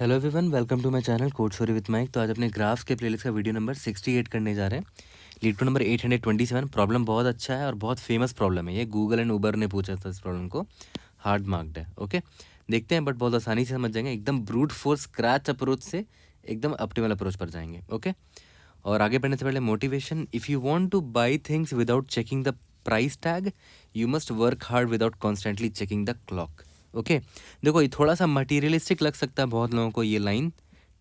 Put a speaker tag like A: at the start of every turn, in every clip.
A: Hello everyone, welcome to my channel code story with Mike. तो आज अपने graphs के प्लेलिस्ट का वीडियो नंबर 68 करने जा रहे हैं। Lead to number 827। प्रॉब्लम बहुत अच्छा है और बहुत फेमस प्रॉब्लम है। ये गूगल एंड उबर ने पूछा था, इस प्रॉब्लम को हार्ड मार्क्ड है। ओके, देखते हैं, बट बहुत आसानी से समझ जाएंगे। एकदम ब्रूट फोर्स स्क्रैच अप्रोच से एकदम ऑप्टिमल अप्रोच पर जाएंगे। ओके, और आगे बढ़ने से पहले motivation. If you want two by things without checking the price tag, you must work hard without constantly checking the clock. Okay, देखो ये थोड़ा सा मटीरियलिस्टिक लग सकता है बहुत लोगों को ये लाइन,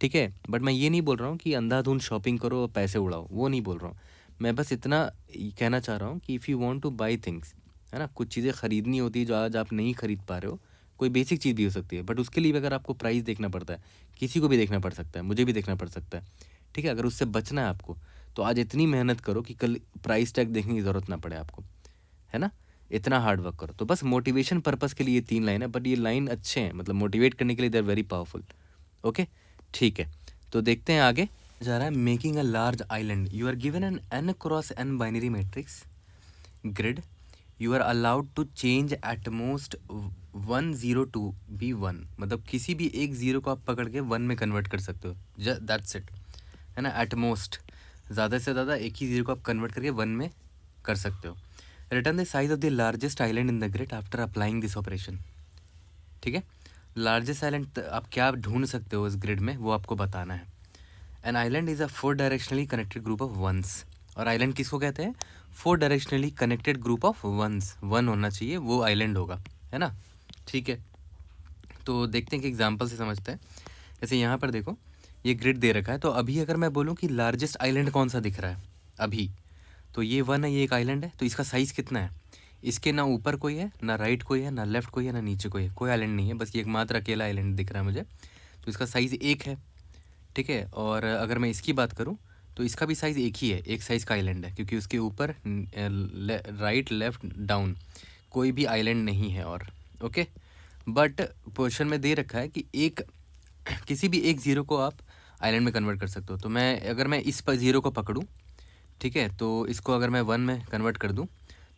A: ठीक है, बट मैं ये नहीं बोल रहा हूँ कि अंधाधुंध शॉपिंग करो और पैसे उड़ाओ, वो नहीं बोल रहा हूँ। मैं बस इतना कहना चाह रहा हूँ कि if you want two by things, है ना, कुछ चीज़ें ख़रीदनी होती है जो आज आप नहीं खरीद पा रहे हो। कोई बेसिक चीज़ भी हो सकती है, बट उसके लिए भी अगर आपको प्राइस देखना पड़ता है, किसी को भी देखना पड़ सकता है, मुझे भी देखना पड़ सकता है, ठीक है। अगर उससे बचना है आपको, तो आज इतनी मेहनत करो कि कल प्राइस टैग देखने की ज़रूरत ना पड़े आपको, है ना। इतना हार्ड वर्क करो। तो बस मोटिवेशन पर्पस के लिए ये 3 लाइन है, बट ये लाइन अच्छे हैं, मतलब मोटिवेट करने के लिए they are very powerful. Okay, ठीक है, तो देखते हैं आगे जा रहा है। Making a large island, you are given an n cross n binary matrix grid, you are allowed to change at most 1 0 to be 1। मतलब किसी भी एक ज़ीरो को आप पकड़ के 1 में कन्वर्ट कर सकते हो, दैट्स इट, है ना। एट मोस्ट, ज़्यादा से ज़्यादा एक ही ज़ीरो को आप कन्वर्ट करके 1 में कर सकते हो। Return the size of the largest island in the grid after applying this operation. ठीक है, लार्जेस्ट आइलैंड आप क्या ढूंढ सकते हो इस ग्रिड में, वो आपको बताना है। An island is a 4 directionally connected group of ones. और आइलैंड किसको कहते हैं? 4 directionally connected group of ones. 1 होना चाहिए, वो आइलैंड होगा, है ना। ठीक है, तो देखते हैं कि एग्जाम्पल से समझते हैं। जैसे यहाँ पर देखो, ये ग्रिड दे रखा है, तो अभी अगर मैं बोलूँ कि लार्जेस्ट आइलैंड कौन सा दिख रहा है अभी, तो ये 1 है, ये एक आइलैंड है, तो इसका साइज़ कितना है? इसके ना ऊपर कोई है, ना राइट कोई है, ना लेफ्ट कोई है, ना नीचे कोई है, कोई आइलैंड नहीं है, बस ये एकमात्र अकेला आइलैंड दिख रहा है मुझे, तो इसका साइज़ 1 है, ठीक है। और अगर मैं इसकी बात करूँ तो इसका भी साइज़ एक ही है, एक साइज़ का आइलैंड है, क्योंकि उसके ऊपर राइट लेफ्ट डाउन कोई भी आइलैंड नहीं है। और ओके, बट क्वेश्चन में दे रखा है कि एक किसी भी एक ज़ीरो को आप आइलैंड में कन्वर्ट कर सकते हो। तो मैं अगर मैं इस पर ज़ीरो को पकड़ूँ, ठीक है, तो इसको अगर मैं 1 में कन्वर्ट कर दूँ,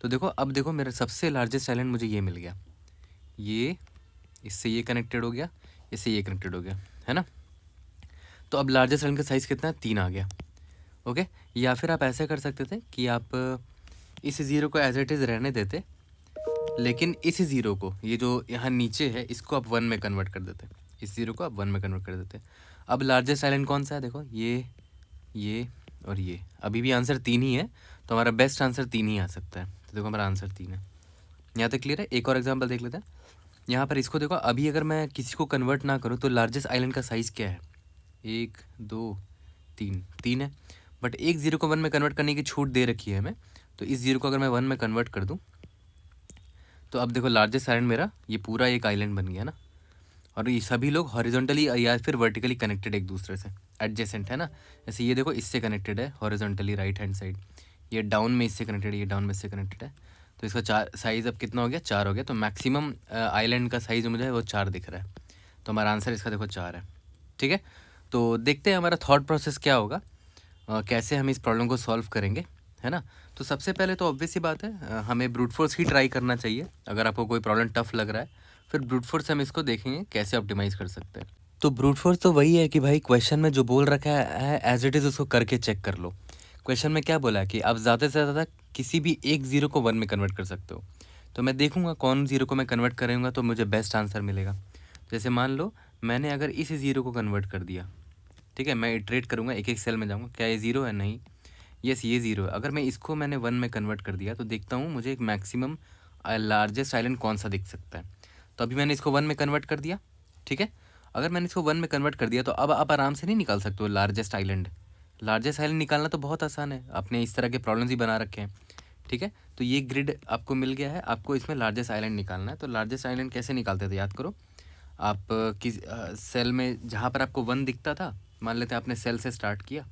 A: तो देखो अब देखो मेरा सबसे लार्जेस्ट आइलैंड मुझे ये मिल गया, ये इससे ये कनेक्टेड हो गया, इससे ये कनेक्टेड हो गया, है ना। तो अब लार्जेस्ट आइलैंड का साइज़ कितना है? 3 आ गया। ओके, या फिर आप ऐसे कर सकते थे कि आप इस ज़ीरो को एज इट इज़ रहने देते, लेकिन इस ज़ीरो को, ये जो यहाँ नीचे है, इसको आप 1 में कन्वर्ट कर देते, इस ज़ीरो को आप 1 में कन्वर्ट कर देते। अब लार्जेस्ट आइलैंड कौन सा है? देखो ये और ये। अभी भी आंसर 3 ही है, तो हमारा बेस्ट आंसर 3 ही आ सकता है। तो देखो हमारा आंसर 3 है। यहाँ तक क्लियर है? एक और एग्जांपल देख लेते हैं। यहाँ पर इसको देखो, अभी अगर मैं किसी को कन्वर्ट ना करूँ तो लार्जेस्ट आइलैंड का साइज़ क्या है? 1 2 3, 3 है, बट एक ज़ीरो को 1 में कन्वर्ट करने की छूट दे रखी है हमें। तो इस ज़ीरो को अगर मैं 1 में कन्वर्ट कर दूँ, तो अब देखो लार्जेस्ट आइलैंड मेरा ये पूरा एक आइलैंड बन गया ना। और ये सभी लोग हॉरिजॉन्टली या फिर वर्टिकली कनेक्टेड एक दूसरे से, एडजेसेंट है ना। जैसे ये देखो इससे कनेक्टेड है हॉरिजॉन्टली राइट हैंड साइड, ये डाउन में इससे कनेक्टेड है, ये डाउन में इससे कनेक्टेड है। तो इसका 4 साइज़ अब कितना हो गया? 4 हो गया। तो मैक्सिमम आइलैंड का साइज़ मुझे वो 4 दिख रहा है। तो हमारा आंसर इसका देखो 4 है। ठीक है, तो देखते हैं हमारा थॉट प्रोसेस क्या होगा, कैसे हम इस प्रॉब्लम को सॉल्व करेंगे, है ना। तो सबसे पहले तो ऑब्वियस सी बात है, हमें ब्रूट फोर्स ही ट्राई करना चाहिए। अगर आपको कोई प्रॉब्लम टफ लग रहा है, फिर ब्रूट फोर्स हम इसको देखेंगे कैसे ऑप्टिमाइज़ कर सकते हैं। तो ब्रूट फोर्स तो वही है कि भाई क्वेश्चन में जो बोल रखा है एज इट इज़ उसको करके चेक कर लो। क्वेश्चन में क्या बोला है कि आप ज़्यादा से ज़्यादा किसी भी एक ज़ीरो को 1 में कन्वर्ट कर सकते हो। तो मैं देखूंगा कौन ज़ीरो को मैं कन्वर्ट करूँगा तो मुझे बेस्ट आंसर मिलेगा। जैसे मान लो मैंने अगर इस ज़ीरो को कन्वर्ट कर दिया, ठीक है, मैं इटरेट करूँगा, एक एक सेल में जाऊँगा, क्या ये ज़ीरो है? नहीं, यस ये ज़ीरो है। अगर मैं इसको मैंने 1 में कन्वर्ट कर दिया, तो देखता हूँ मुझे एक मैक्सिमम लार्जेस्ट आइलैंड कौन सा दिख सकता है। तो अभी मैंने इसको 1 में कन्वर्ट कर दिया, ठीक है। अगर मैंने इसको 1 में कन्वर्ट कर दिया, तो अब आप आराम से नहीं निकाल सकते हो लार्जेस्ट आइलैंड। लार्जेस्ट आइलैंड निकालना तो बहुत आसान है, आपने इस तरह के प्रॉब्लम्स ही बना रखे हैं, ठीक है। तो ये ग्रिड आपको मिल गया है, आपको इसमें लार्जेस्ट आइलैंड निकालना है। तो लार्जेस्ट आइलैंड कैसे निकालते थे याद करो। आप किस सेल में जहाँ पर आपको 1 दिखता था, मान लेते हैं आपने सेल से स्टार्ट किया,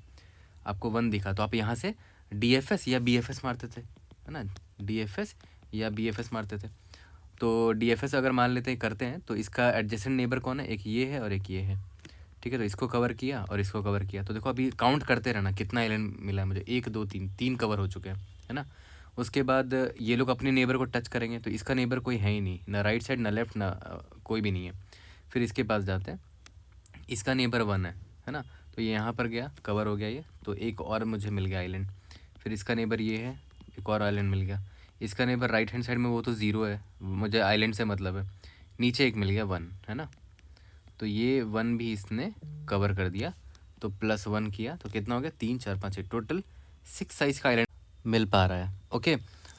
A: आपको 1 दिखा, तो आप यहाँ से DFS या BFS मारते थे, है ना, DFS या BFS मारते थे। तो DFS अगर मान लेते हैं करते हैं, तो इसका एडजेसेंट नेबर कौन है? एक ये है और एक ये है, ठीक है। तो इसको कवर किया और इसको कवर किया, तो देखो अभी काउंट करते रहना कितना आइलैंड मिला है मुझे, 1 2 3, 3 कवर हो चुके हैं, है ना। उसके बाद ये लोग अपने नेबर को टच करेंगे, तो इसका नेबर कोई है ही नहीं, ना राइट साइड ना लेफ्ट ना कोई भी नहीं है। फिर इसके पास जाते हैं, इसका नेबर 1 है ना, तो ये यहाँ पर गया, कवर हो गया ये, तो एक और मुझे मिल गया आइलैंड। फिर इसका नेबर ये है, एक और आइलैंड मिल गया। इसका नेबर राइट हैंड साइड में वो तो 0 है, मुझे आइलैंड से मतलब है। नीचे एक मिल गया 1 है ना, तो ये 1 भी इसने कवर कर दिया। तो +1 किया तो कितना हो गया, 3 4 5 6, टोटल 6 साइज़ का आइलैंड मिल पा रहा है। ओके,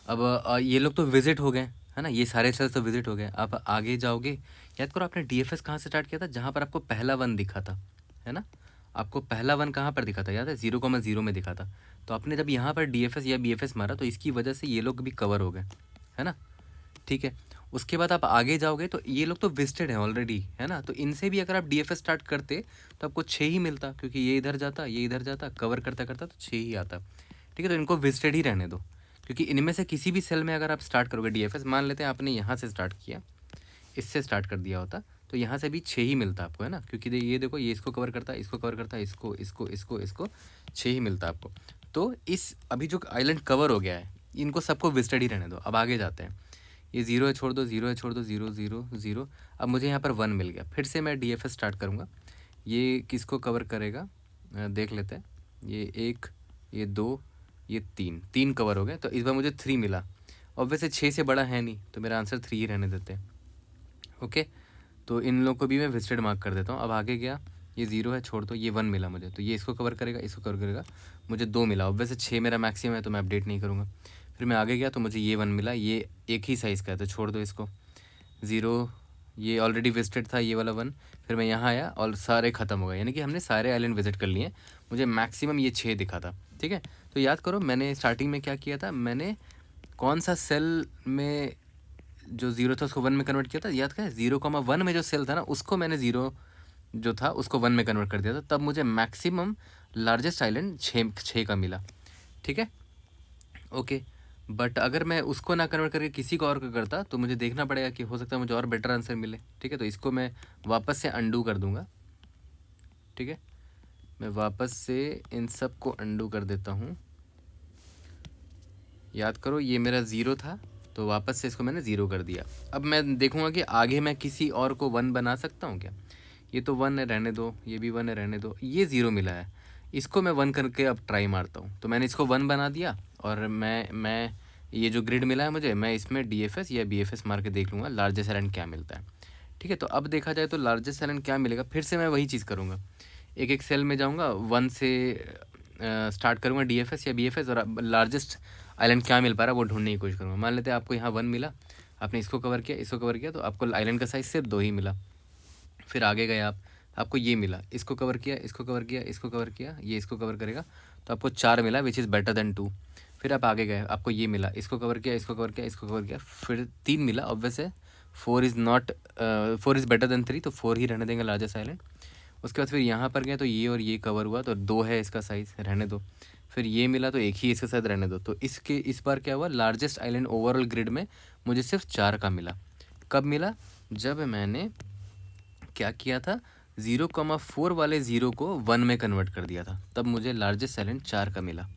A: अब ये लोग तो विजिट हो गए है ना, ये सारे सेल्स तो विजिट हो गए। आप आगे जाओगे, याद करो आपने डीएफएस कहाँ से स्टार्ट किया था, जहाँ पर आपको पहला 1 दिखा था, है ना। आपको पहला 1 कहाँ पर दिखा था, याद है, 0,0 में दिखा था। तो आपने जब यहाँ पर डीएफएस या बीएफएस मारा तो इसकी वजह से ये लोग भी कवर हो गए, है ना। ठीक है, उसके बाद आप आगे जाओगे तो ये लोग तो विजिटेड हैं ऑलरेडी, है ना। तो इनसे भी अगर आप डीएफएस स्टार्ट करते तो आपको 6 ही मिलता, क्योंकि ये इधर जाता, ये इधर जाता, कवर करता करता तो 6 ही आता। ठीक है, तो इनको विजिटेड ही रहने दो, क्योंकि इनमें से किसी भी सेल में अगर आप स्टार्ट करोगे डीएफएस, मान लेते हैं आपने यहाँ से स्टार्ट किया, इससे स्टार्ट कर दिया होता, तो यहाँ से भी 6 ही मिलता आपको, है ना, क्योंकि ये देखो, ये इसको कवर करता है, इसको कवर करता है, इसको इसको इसको इसको 6 ही मिलता आपको। तो इस अभी जो आइलैंड कवर हो गया है, इनको सबको विजिटेड ही रहने दो। अब आगे जाते हैं, ये 0 है छोड़ दो, 0 है छोड़ दो, 0 0 0। अब मुझे यहाँ पर 1 मिल गया, फिर से मैं डीएफएस स्टार्ट करूँगा। ये किसको कवर करेगा, देख लेते हैं। ये 1, ये 2, ये 3 कवर हो गए, तो इस बार मुझे 3 मिला। ऑब्वियसली 6 से बड़ा है नहीं, तो मेरा आंसर 3 ही रहने देते हैं। ओके, तो इन लोगों को भी मैं विजिटेड मार्क कर देता हूँ। अब आगे गया, ये 0 है छोड़ दो, ये 1 मिला मुझे, तो ये इसको कवर करेगा, इसको कवर करेगा, मुझे 2 मिला। ऑब्वियसली 6 मेरा मैक्सिमम है, तो मैं अपडेट नहीं करूँगा। फिर मैं आगे गया तो मुझे ये 1 मिला, ये एक ही साइज़ का है, तो छोड़ दो इसको। 0, ये ऑलरेडी विजिटेड था ये वाला 1। फिर मैं यहाँ आया और सारे ख़त्म हो गए, यानी कि हमने सारे आइलैंड विजिट कर लिए। मुझे मैक्सिमम ये 6 दिखा था। ठीक है, तो याद करो मैंने स्टार्टिंग में क्या किया था, मैंने कौन सा सेल में जो 0 था उसको 1 में कन्वर्ट किया था, याद क्या है, 0,1 में जो सेल था ना, उसको मैंने 0 जो था उसको 1 में कन्वर्ट कर दिया था, तब मुझे मैक्सिमम लार्जेस्ट आइलैंड 6 का मिला। ठीक है, ओके। बट अगर मैं उसको ना कन्वर्ट करके किसी को और को करता तो मुझे देखना पड़ेगा कि हो सकता है मुझे और बेटर आंसर मिले। ठीक है, तो इसको मैं वापस से अंडू कर दूंगा। ठीक है, मैं वापस से इन सब को अंडू कर देता हूँ। याद करो ये मेरा 0 था, तो वापस से इसको मैंने 0 कर दिया। अब मैं देखूंगा कि आगे मैं किसी और को 1 बना सकता हूँ क्या। ये तो 1 है, रहने दो, ये भी 1 है, रहने दो, ये 0 मिला है, इसको मैं 1 करके अब ट्राई मारता हूँ। तो मैंने इसको 1 बना दिया, और मैं ये जो ग्रिड मिला है मुझे, मैं इसमें डीएफएस या बीएफएस मार के देख लूँगा लार्जेस्ट आइलैंड क्या मिलता है। ठीक है, तो अब देखा जाए तो लार्जेस्ट आइलैंड क्या मिलेगा, फिर से मैं वही चीज़ करूँगा, एक एक सेल में जाऊँगा, 1 से स्टार्ट करूँगा डीएफएस या बीएफएस, और लार्जेस्ट आइलैंड क्या मिल पा रहा है वो ढूंढने की कोशिश करूँगा। मान लेते हैं आपको यहाँ 1 मिला, आपने इसको कवर किया, इसको कवर किया, तो आपको आइलैंड का साइज़ सिर्फ 2 ही मिला। फिर आगे गए आप, आपको ये मिला, इसको कवर किया, इसको कवर किया, इसको कवर किया, ये इसको कवर करेगा, तो आपको 4 मिला, विच इज़ बेटर देन 2। फिर आप आगे गए, आपको ये मिला, इसको कवर किया, इसको कवर किया, इसको कवर किया, फिर 3 मिला। ऑब्वियस है 4 इज़ बेटर देन 3, तो 4 ही रहने देंगे लार्जेस्ट आइलैंड। उसके बाद फिर यहाँ पर गए तो ये और ये कवर हुआ, तो 2 है इसका साइज़, रहने दो। फिर ये मिला तो एक ही इसके साथ रहने दो। तो इस बार क्या हुआ, लार्जेस्ट आइलैंड ओवरऑल ग्रिड में मुझे सिर्फ 4 का मिला। कब मिला, जब मैंने क्या किया था, 0,4 वाले 0 को 1 में कन्वर्ट कर दिया था, तब मुझे लार्जेस्ट आइलैंड 4 का मिला।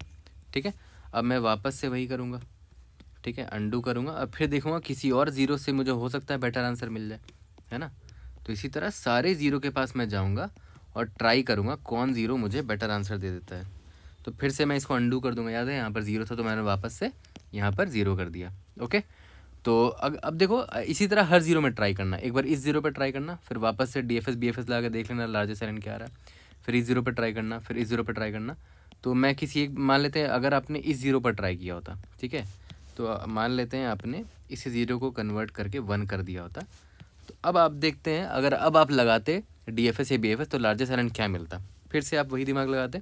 A: ठीक है, अब मैं वापस से वही करूँगा। ठीक है, अंडू करूँगा, अब फिर देखूँगा किसी और 0 से मुझे हो सकता है बेटर आंसर मिल जाए, है ना। तो इसी तरह सारे 0 के पास मैं जाऊँगा और ट्राई करूँगा कौन 0 मुझे बेटर आंसर दे देता है। तो फिर से मैं इसको अंडू कर दूँगा। याद है यहाँ पर 0 था, तो मैंने वापस से यहाँ पर 0 कर दिया। ओके, तो अब देखो इसी तरह हर 0 में ट्राई करना। एक बार इस 0 पर ट्राई करना, फिर वापस से डीएफएस बीएफएस लगा के देख लेना लार्जेस्ट आइलैंड क्या आ रहा है, फिर इस 0 पर ट्राई करना, फिर इस 0 पर ट्राई करना। तो मैं किसी एक, मान लेते हैं अगर आपने इस 0 पर ट्राई किया होता, ठीक है, तो मान लेते हैं आपने इस 0 को कन्वर्ट करके 1 कर दिया होता, तो अब आप देखते हैं अगर अब आप लगाते डीएफएस या बीएफएस तो लार्जेस्ट आइलैंड क्या मिलता। फिर से आप वही दिमाग लगाते,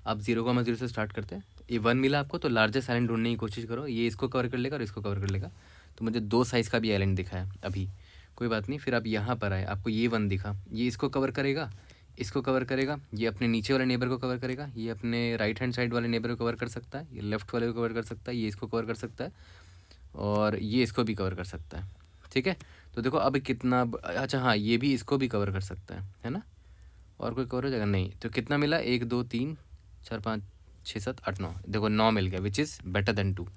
A: आप 0,0 से स्टार्ट करते हैं, ये 1 मिला आपको, तो लार्जेस्ट आइलैंड ढूंढने की कोशिश करो, ये इसको कवर कर लेगा और इसको कवर कर लेगा। तो मुझे 2 साइज़ का भी आइलैंड दिखा है अभी, कोई बात नहीं। फिर आप यहाँ पर आए, आपको ये 1 दिखा, ये इसको कवर करेगा, इसको कवर करेगा, ये अपने नीचे वाले नेबर को कवर करेगा, ये अपने राइट हैंड साइड वाले नेबर को कवर कर सकता है, ये लेफ्ट वाले को कवर कर सकता है, ये इसको कवर कर सकता है, और ये इसको भी कवर कर सकता है। ठीक है, तो देखो अब कितना, अच्छा हाँ, ये भी इसको भी कवर कर सकता है ना। और कोई कवर हो जाएगा नहीं, तो कितना मिला, 1 2 3 4 5 6 7 8 9, देखो 9 मिल गया, विच इज़ बेटर देन 2।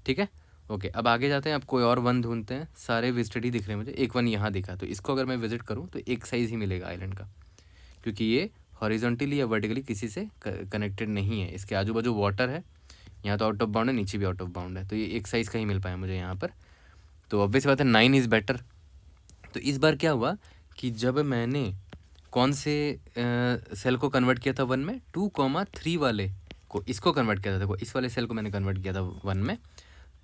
A: ठीक है, ओके, अब आगे जाते हैं, अब कोई और वन ढूंढते हैं। सारे विजिटेड ही दिख रहे हैं मुझे, एक वन यहाँ दिखा, तो इसको अगर मैं विजिट करूँ तो एक साइज़ ही मिलेगा आइलैंड का, क्योंकि ये हॉरिजॉन्टली या वर्टिकली किसी से कनेक्टेड नहीं है। इसके आजू बाजू वाटर है, यहाँ तो आउट ऑफ बाउंड है, नीचे भी आउट ऑफ बाउंड है, तो ये एक साइज़ का ही मिल पाया मुझे यहाँ पर। तो ऑब्वियस बात है 9 इज़ बेटर। तो इस बार क्या हुआ कि जब मैंने कौन से सेल को कन्वर्ट किया था वन में, 2,3 वाले को, इसको कन्वर्ट किया था, देखो इस वाले सेल को मैंने कन्वर्ट किया था वन में,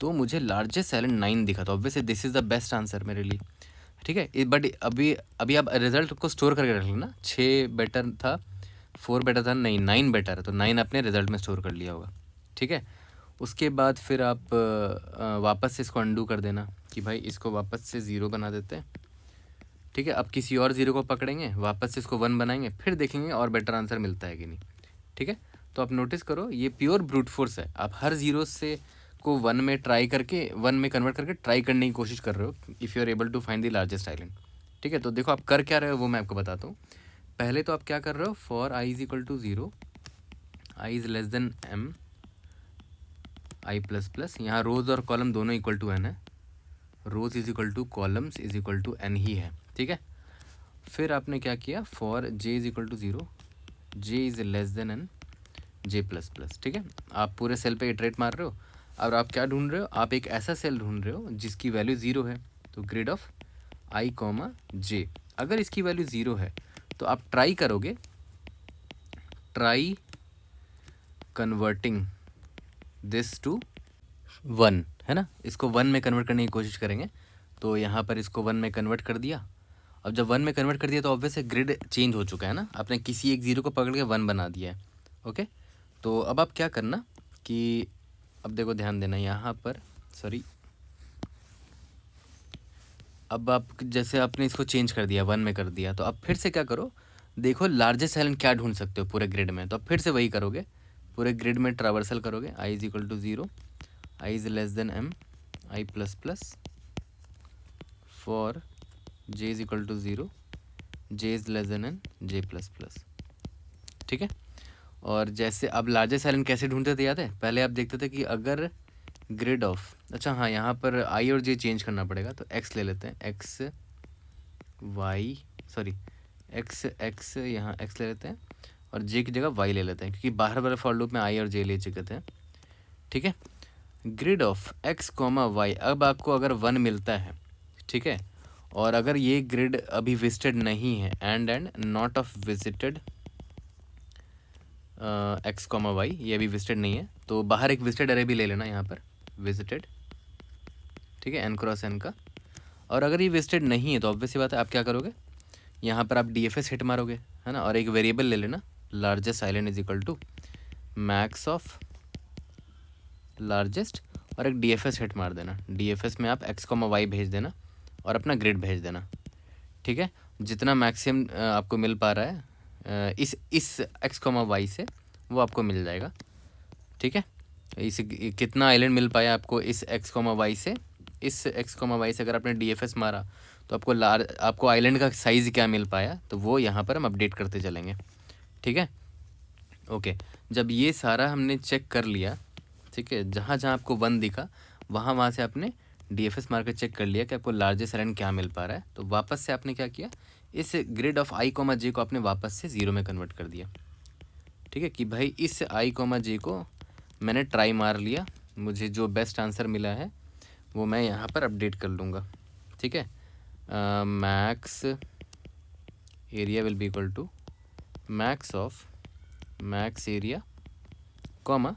A: तो मुझे लार्जेस्ट आइलैंड 9 दिखा था। Obviously this is the best answer मेरे लिए, ठीक है। बट अभी अभी आप रिजल्ट को स्टोर करके रख लेना, 6 बेटर था, 4 बेटर था, नहीं 9 बेटर है, तो 9 आपने रिजल्ट में स्टोर कर लिया होगा, ठीक है। उसके बाद फिर आप वापस से इसको अंडू कर देना कि भाई इसको वापस से 0 बना देते हैं, ठीक है। अब किसी और 0 को पकड़ेंगे, वापस से इसको 1 बनाएंगे, फिर देखेंगे और बेटर आंसर मिलता है कि नहीं, ठीक है। तो आप नोटिस करो ये प्योर ब्रूट फोर्स है, आप हर 0 से को 1 में ट्राई करके, 1 में कन्वर्ट करके ट्राई करने की कोशिश कर रहे हो, if you are able to find the largest island, ठीक है। तो देखो आप कर क्या रहे हो वो मैं आपको बताता हूँ। पहले तो आप क्या कर रहे हो, for i is equal to 0, i is less than m, i plus plus, यहाँ रोज़ और कॉलम दोनों इक्वल टू n है, rows is equal to columns is equal to n ही है, ठीक है। फिर आपने क्या किया, for j is equal to 0, j is less than n, j plus plus, ठीक है। आप पूरे सेल पे इटरेट मार रहे हो। अब आप क्या ढूंढ रहे हो, आप एक ऐसा सेल ढूंढ रहे हो जिसकी वैल्यू 0 है, तो grid of i comma j, अगर इसकी वैल्यू 0 है तो आप ट्राई करोगे, ट्राई कन्वर्टिंग दिस टू 1, है ना, इसको 1 में कन्वर्ट करने की कोशिश करेंगे। तो यहाँ पर इसको 1 में कन्वर्ट कर दिया। अब जब 1 में कन्वर्ट कर दिया तो ऑब्वियस है ग्रिड चेंज हो चुका है ना, आपने किसी एक 0 को पकड़ के 1 बना दिया है, ओके। तो अब आप क्या करना कि अब देखो ध्यान देना यहाँ पर, सॉरी, अब आप जैसे आपने इसको चेंज कर दिया, 1 में कर दिया, तो अब फिर से क्या करो, देखो लार्जेस्ट आइलैंड क्या ढूंढ सकते हो पूरे ग्रिड में, तो अब फिर से वही करोगे, पूरे ग्रिड में ट्रावर्सल करोगे, i is equal to 0, i is less than m, i plus plus, for j is equal to 0, j is less than n, j plus plus, ठीक है। और जैसे अब लार्जेस्ट आइलैंड कैसे ढूंढते थे याद है, पहले आप देखते थे कि अगर ग्रिड ऑफ, अच्छा हाँ यहाँ पर i और j चेंज करना पड़ेगा, तो x ले लेते हैं, x y, सॉरी x यहाँ x ले लेते हैं और j की जगह y ले लेते हैं, क्योंकि बाहर वाले फॉर लूप में i और j ले चुके थे, ठीक है। Grid of x comma y, अब आपको अगर 1 मिलता है, ठीक है, और अगर ये ग्रिड अभी विजिटेड नहीं है, and not of visited x comma y, ये अभी विजिटेड नहीं है, तो बाहर एक विजिटेड अरे भी ले लेना यहाँ पर, विजिटेड, ठीक है, एन क्रॉस एन का। और अगर ये विजिटेड नहीं है तो ऑब्वियसली बात है आप क्या करोगे, यहाँ पर आप DFS हिट मारोगे, है ना, और एक वेरिएबल ले लेना, largest island is equal to max of largest, और एक DFS हिट मार देना, DFS में आप एक्स कॉमा वाई भेज देना और अपना ग्रिड भेज देना, ठीक है। जितना मैक्सिमम आपको मिल पा रहा है इस एक्स कॉमा वाई से, वो आपको मिल जाएगा, ठीक है। इस कितना आइलैंड मिल पाया आपको इस एक्स कॉमा वाई से, इस एक्स कॉमा वाई से अगर आपने DFS मारा तो आपको आइलैंड का साइज़ क्या मिल पाया, तो वो यहाँ पर हम अपडेट करते चलेंगे, ठीक है। ओके, जब ये सारा हमने चेक कर लिया, ठीक है, जहाँ जहाँ आपको 1 दिखा वहाँ से आपने DFS मार के चेक कर लिया कि आपको लार्जेस्ट आइलैंड क्या मिल पा रहा है, तो वापस से आपने क्या किया, इस grid of i comma j को आपने वापस से 0 में कन्वर्ट कर दिया, ठीक है, कि भाई इस i कॉमा j को मैंने ट्राई मार लिया, मुझे जो बेस्ट आंसर मिला है वो मैं यहाँ पर अपडेट कर लूँगा, ठीक है। Max area will be equal to max of max area comma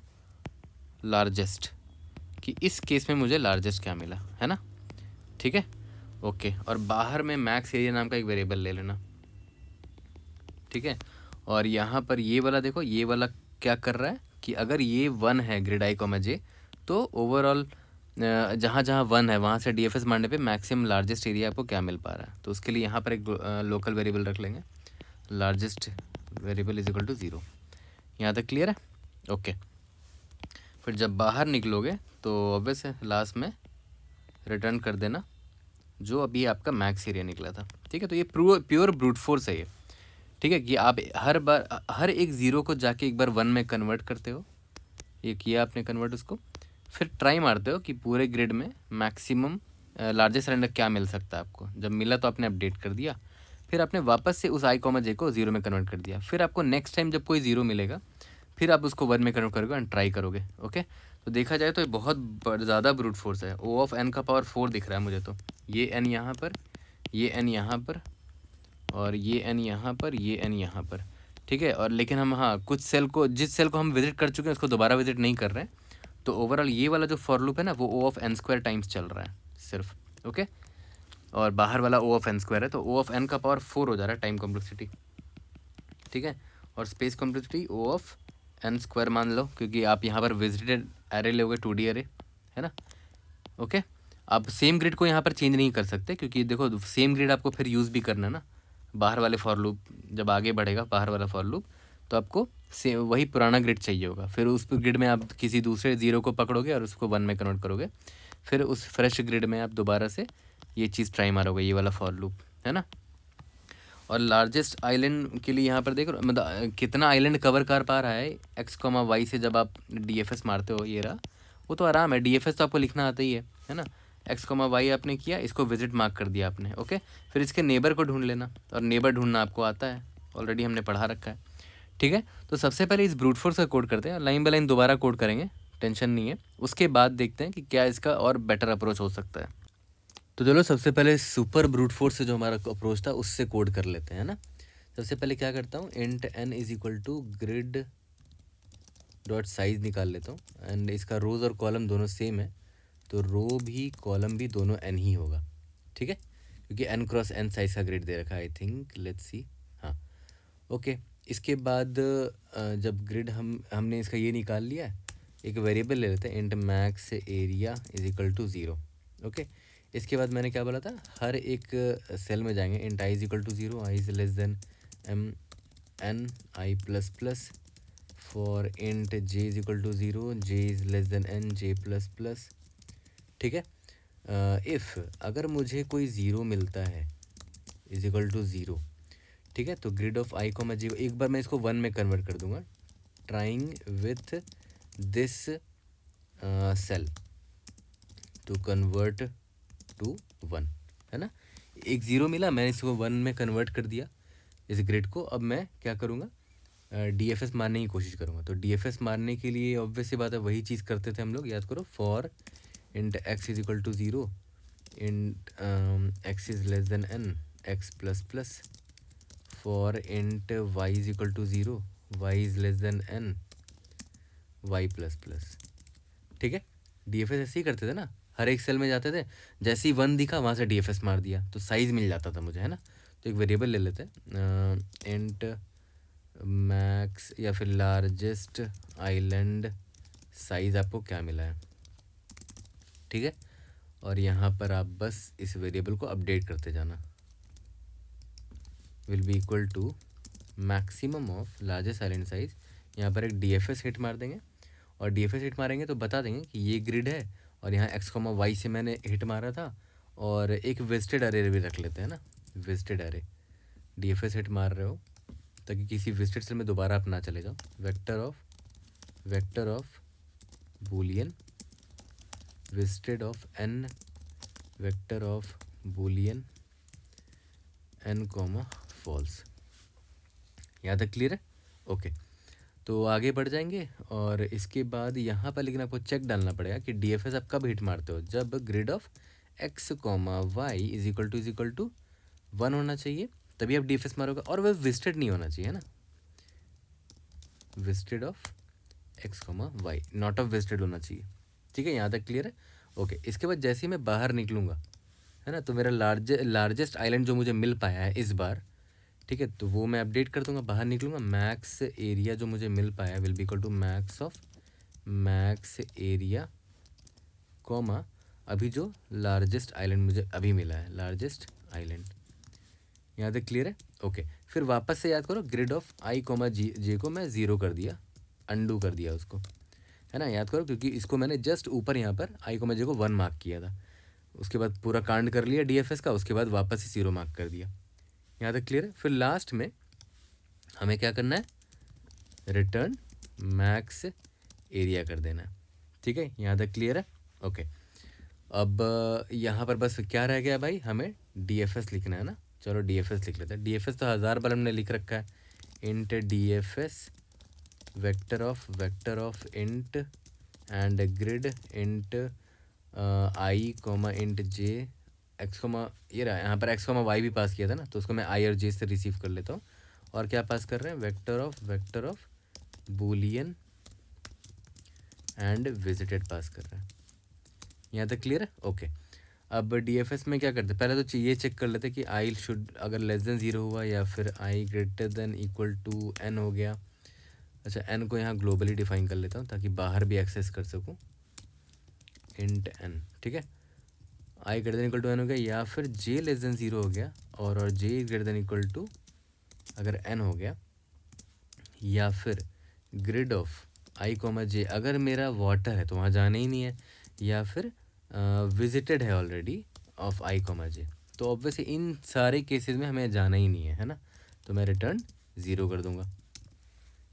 A: largest, कि इस केस में मुझे लार्जेस्ट क्या मिला, है ना, ठीक है। ओके, और बाहर में मैक्स एरिया नाम का एक वेरिएबल ले लेना, ठीक है। और यहाँ पर ये वाला देखो, ये वाला क्या कर रहा है कि अगर ये 1 है ग्रिड i कॉमा j, तो ओवरऑल जहाँ जहाँ 1 है वहाँ से DFS मारने पे मैक्सिमम लार्जेस्ट एरिया आपको क्या मिल पा रहा है, तो उसके लिए यहाँ पर एक लोकल वेरिएबल रख लेंगे, largest variable is equal to 0। यहाँ तक क्लियर है, ओके। फिर जब बाहर निकलोगे तो ऑब्वियस है लास्ट में रिटर्न कर देना जो अभी आपका मैक्स एरिया निकला था, ठीक है। तो ये प्योर ब्रूट फोर्स है ये, ठीक है, कि आप हर बार हर एक 0 को जाके एक बार 1 में कन्वर्ट करते हो, ये किया आपने कन्वर्ट उसको, फिर ट्राई मारते हो कि पूरे ग्रिड में मैक्सिमम लार्जेस्ट सिलेंडर क्या मिल सकता है आपको। जब मिला तो आपने अपडेट कर दिया, फिर आपने वापस से उस आई कॉमा जे को जीरो में कन्वर्ट कर दिया। फिर आपको नेक्स्ट टाइम जब कोई जीरो मिलेगा फिर आप उसको वन में कन्वर्ट करोगे एंड ट्राई करोगे। ओके, तो देखा जाए तो ये बहुत ज़्यादा ब्रूट फोर्स है। ओ ऑफ एन का पावर 4 दिख रहा है मुझे, तो ये एन यहाँ पर, ये एन यहाँ पर, और ये एन यहाँ पर, ये एन यहाँ पर, ठीक है। और लेकिन हम हाँ कुछ सेल को, जिस सेल को हम विजिट कर चुके हैं उसको दोबारा विजिट नहीं कर रहे हैं। तो ओवरऑल ये वाला जो फॉर लूप है ना वो ओ ऑफ एन स्क्वायर टाइम्स चल रहा है सिर्फ। ओके, और बाहर वाला ओ ऑफ एन स्क्वायर है, तो ओ ऑफ एन का पावर 4 हो जा रहा है टाइम कॉम्प्लेक्सिटी, ठीक है। और space complexity O of n square मान लो, क्योंकि आप यहाँ पर विजिटेड एरे लोगे 2D एरे, है ना। ओके, आप सेम ग्रिड को यहाँ पर चेंज नहीं कर सकते, क्योंकि देखो सेम ग्रिड आपको फिर यूज़ भी करना है ना। बाहर वाले फॉर लूप जब आगे बढ़ेगा, बाहर वाला फॉर लूप, तो आपको सेम वही पुराना ग्रिड चाहिए होगा। फिर उस ग्रिड में आप किसी दूसरे ज़ीरो को पकड़ोगे और उसको वन में कन्वर्ट करोगे। फिर उस फ्रेश ग्रिड में आप दोबारा से ये चीज़ ट्राई मारोगे, ये वाला फॉर लूप, है ना। और लार्जेस्ट आइलैंड के लिए यहाँ पर देख रहे हो, मतलब कितना आइलैंड कवर कर पा रहा है एक्स कॉमा वाई से। जब आप DFS मारते हो, ये रहा, वो तो आराम है। DFS तो आपको लिखना आता ही है ना। एक्स कॉमा वाई आपने किया, इसको विजिट मार्क कर दिया आपने। ओके, फिर इसके नेबर को ढूंढ लेना, और नेबर ढूंढना आपको आता है, ऑलरेडी हमने पढ़ा रखा है, ठीक है। तो सबसे पहले इस ब्रूट फोर्स का कोड करते हैं, लाइन बाय लाइन दोबारा कोड करेंगे, टेंशन नहीं है। उसके बाद देखते हैं कि क्या इसका और बेटर अप्रोच हो सकता है। तो चलो सबसे पहले सुपर ब्रूट फोर्स से जो हमारा अप्रोच था उससे कोड कर लेते हैं ना। सबसे पहले क्या करता हूँ, int n is equal to grid dot size निकाल लेता हूँ। एंड इसका रोज़ और कॉलम दोनों सेम है, तो रो भी कॉलम भी दोनों n ही होगा, ठीक है, क्योंकि n क्रॉस n साइज का ग्रिड दे रखा है। आई थिंक लेट्स सी, हाँ ओके। इसके बाद जब ग्रिड हमने इसका ये निकाल लिया, एक वेरिएबल ले लेते हैं, int max area is equal to 0। Okay, इसके बाद मैंने क्या बोला था, हर एक सेल में जाएंगे, int i is equal to 0, i is less than m n i plus plus, for int j is equal to 0, j is less than n j plus plus, ठीक है। इफ़ अगर मुझे कोई ज़ीरो मिलता है is equal to 0, ठीक है, तो grid of i comma g, एक बार मैं इसको वन में कन्वर्ट कर दूंगा, trying with this cell to convert to 1, है ना। एक ज़ीरो मिला, मैंने इसको वन में कन्वर्ट कर दिया इस ग्रिड को। अब मैं क्या करूँगा, DFS मारने की कोशिश करूँगा। तो DFS मारने के लिए ऑब्वियस सी बात है, वही चीज़ करते थे हम लोग, याद करो, for int x is equal to 0, int x is less than n x plus plus, for int y is equal to 0, y is less than n y plus plus, ठीक है। DFS ऐसे ही करते थे ना, हर एक सेल में जाते थे, जैसे ही 1 दिखा वहाँ से DFS मार दिया, तो साइज़ मिल जाता था मुझे, है ना। तो एक वेरिएबल ले लेते हैं, इंट मैक्स या फिर लार्जेस्ट आइलैंड साइज़ आपको क्या मिला है, ठीक है। और यहाँ पर आप बस इस वेरिएबल को अपडेट करते जाना, will be equal to maximum of largest island size. यहाँ पर एक DFS हिट मार देंगे, और DFS हिट मारेंगे तो बता देंगे कि ये ग्रिड है, और यहाँ एक्स कॉमा वाई से मैंने हिट मारा था। और एक विजिटेड एरे भी रख लेते हैं ना, विजिटेड एरे। DFS हिट मार रहे हो ताकि किसी विजिटेड सेल में दोबारा आप ना चले जाओ। Vector of boolean visited of n, vector of boolean n comma false. यहाँ तक क्लियर है? ओके, तो आगे बढ़ जाएंगे। और इसके बाद यहाँ पर लेकिन आपको चेक डालना पड़ेगा कि DFS आप कब हिट मारते हो, जब grid of x comma y is equal to 1 होना चाहिए, तभी आप DFS मारोगे। और वह विजिटेड नहीं होना चाहिए, है ना, visited of x comma y, not of visited होना चाहिए, ठीक है। यहाँ तक क्लियर है? ओके, इसके बाद जैसे ही मैं बाहर निकलूँगा, है ना, तो मेरा लार्जेस्ट आइलैंड जो मुझे मिल पाया है इस बार, ठीक है, तो वो मैं अपडेट कर दूंगा। बाहर निकलूँगा, मैक्स एरिया जो मुझे मिल पाया will be equal to max of max area comma अभी जो लार्जेस्ट आइलैंड मुझे अभी मिला है, लार्जेस्ट आइलैंड। यहाँ तक क्लियर है? ओके, फिर वापस से याद करो, ग्रिड ऑफ आई कॉमा जे को मैं 0 कर दिया, अंडू कर दिया उसको, है ना। याद करो, क्योंकि इसको मैंने जस्ट ऊपर यहाँ पर आई कॉमा जे को 1 मार्क किया था, उसके बाद पूरा कांड कर लिया DFS का, उसके बाद वापस ही 0 मार्क कर दिया। यहाँ तक क्लियर है? फिर लास्ट में हमें क्या करना है, रिटर्न मैक्स एरिया कर देना है, ठीक है, यहाँ तक क्लियर है? ओके। अब यहाँ पर बस क्या रह गया भाई, हमें DFS लिखना है ना। चलो DFS लिख लेते हैं। DFS तो 1000 बार हमने लिख रखा है। Int DFS vector of int and grid int i comma int j x comma, ये रहा यहाँ पर एक्स कोमा वाई भी पास किया था ना, तो उसको मैं आई और जे से रिसीव कर लेता हूँ। और क्या पास कर रहे हैं, vector of Boolean and visited pass कर रहे हैं। यहाँ तक क्लियर है? ओके। अब DFS में क्या करते हैं, पहले तो ये चेक कर लेते हैं कि आई शुड अगर लेस देन 0 हुआ या फिर i greater than equal to n हो गया। अच्छा, n को यहाँ ग्लोबली डिफाइन कर लेता हूँ ताकि बाहर भी एक्सेस कर सकूँ, इंट n, ठीक है। I greater than equal to n हो गया, या फिर j लेस देन 0 हो गया और j greater than equal to अगर n हो गया, या फिर grid of i comma j अगर मेरा वाटर है तो वहाँ जाना ही नहीं है, या फिर विजिटेड है ऑलरेडी ऑफ आई कोमा जे, तो ऑब्वियसली इन सारे केसेस में हमें जाना ही नहीं है ना, तो मैं रिटर्न 0 कर दूंगा,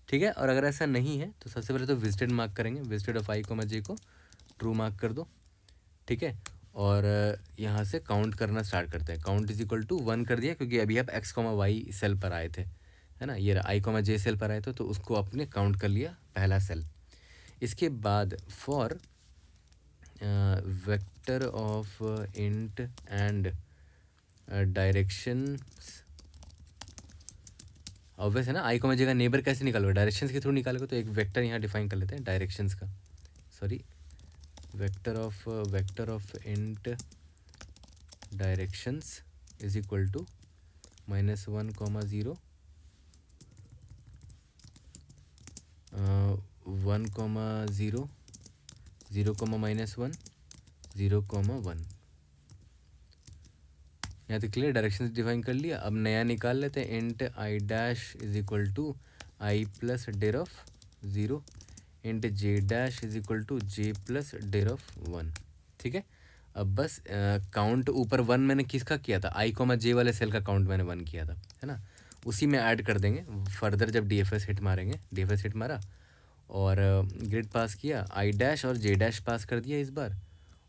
A: ठीक है। और अगर ऐसा नहीं है तो सबसे पहले तो विजिटेड मार्क करेंगे, विजिटेड ऑफ आई कोमा जे को ट्रू मार्क कर दो, ठीक है। और यहाँ से काउंट करना स्टार्ट करते हैं। काउंट इज इक्वल टू 1 कर दिया क्योंकि अभी आप एक्स कोमा वाई सेल पर आए थे, है ना, ये आई कोमा जे सेल पर आए थे, तो उसको आपने काउंट कर लिया पहला सेल। इसके बाद for vector of int and direction, obvious है ना, आई कोमा जे का नेबर कैसे निकालोगे, डायरेक्शंस के थ्रू निकालोगे, तो एक वेक्टर यहाँ डिफाइन कर लेते हैं डायरेक्शंस का, sorry, vector of int directions is equal to -1, 0, 1, 0, 0, -1, 0, 1। यहाँ तो क्लियर, डायरेक्शन डिफाइन कर लिया। अब नया निकाल लेते हैं, int i dash is equal to i plus dir of 0, int j dash is equal to j plus dir of 1, ठीक है। अब बस काउंट ऊपर 1 मैंने किसका किया था, आई कोमा जे वाले सेल का काउंट मैंने 1 किया था, है ना, उसी में ऐड कर देंगे फर्दर जब DFS हिट मारेंगे। DFS हिट मारा और ग्रिड पास किया, आई डैश और जे डैश पास कर दिया इस बार,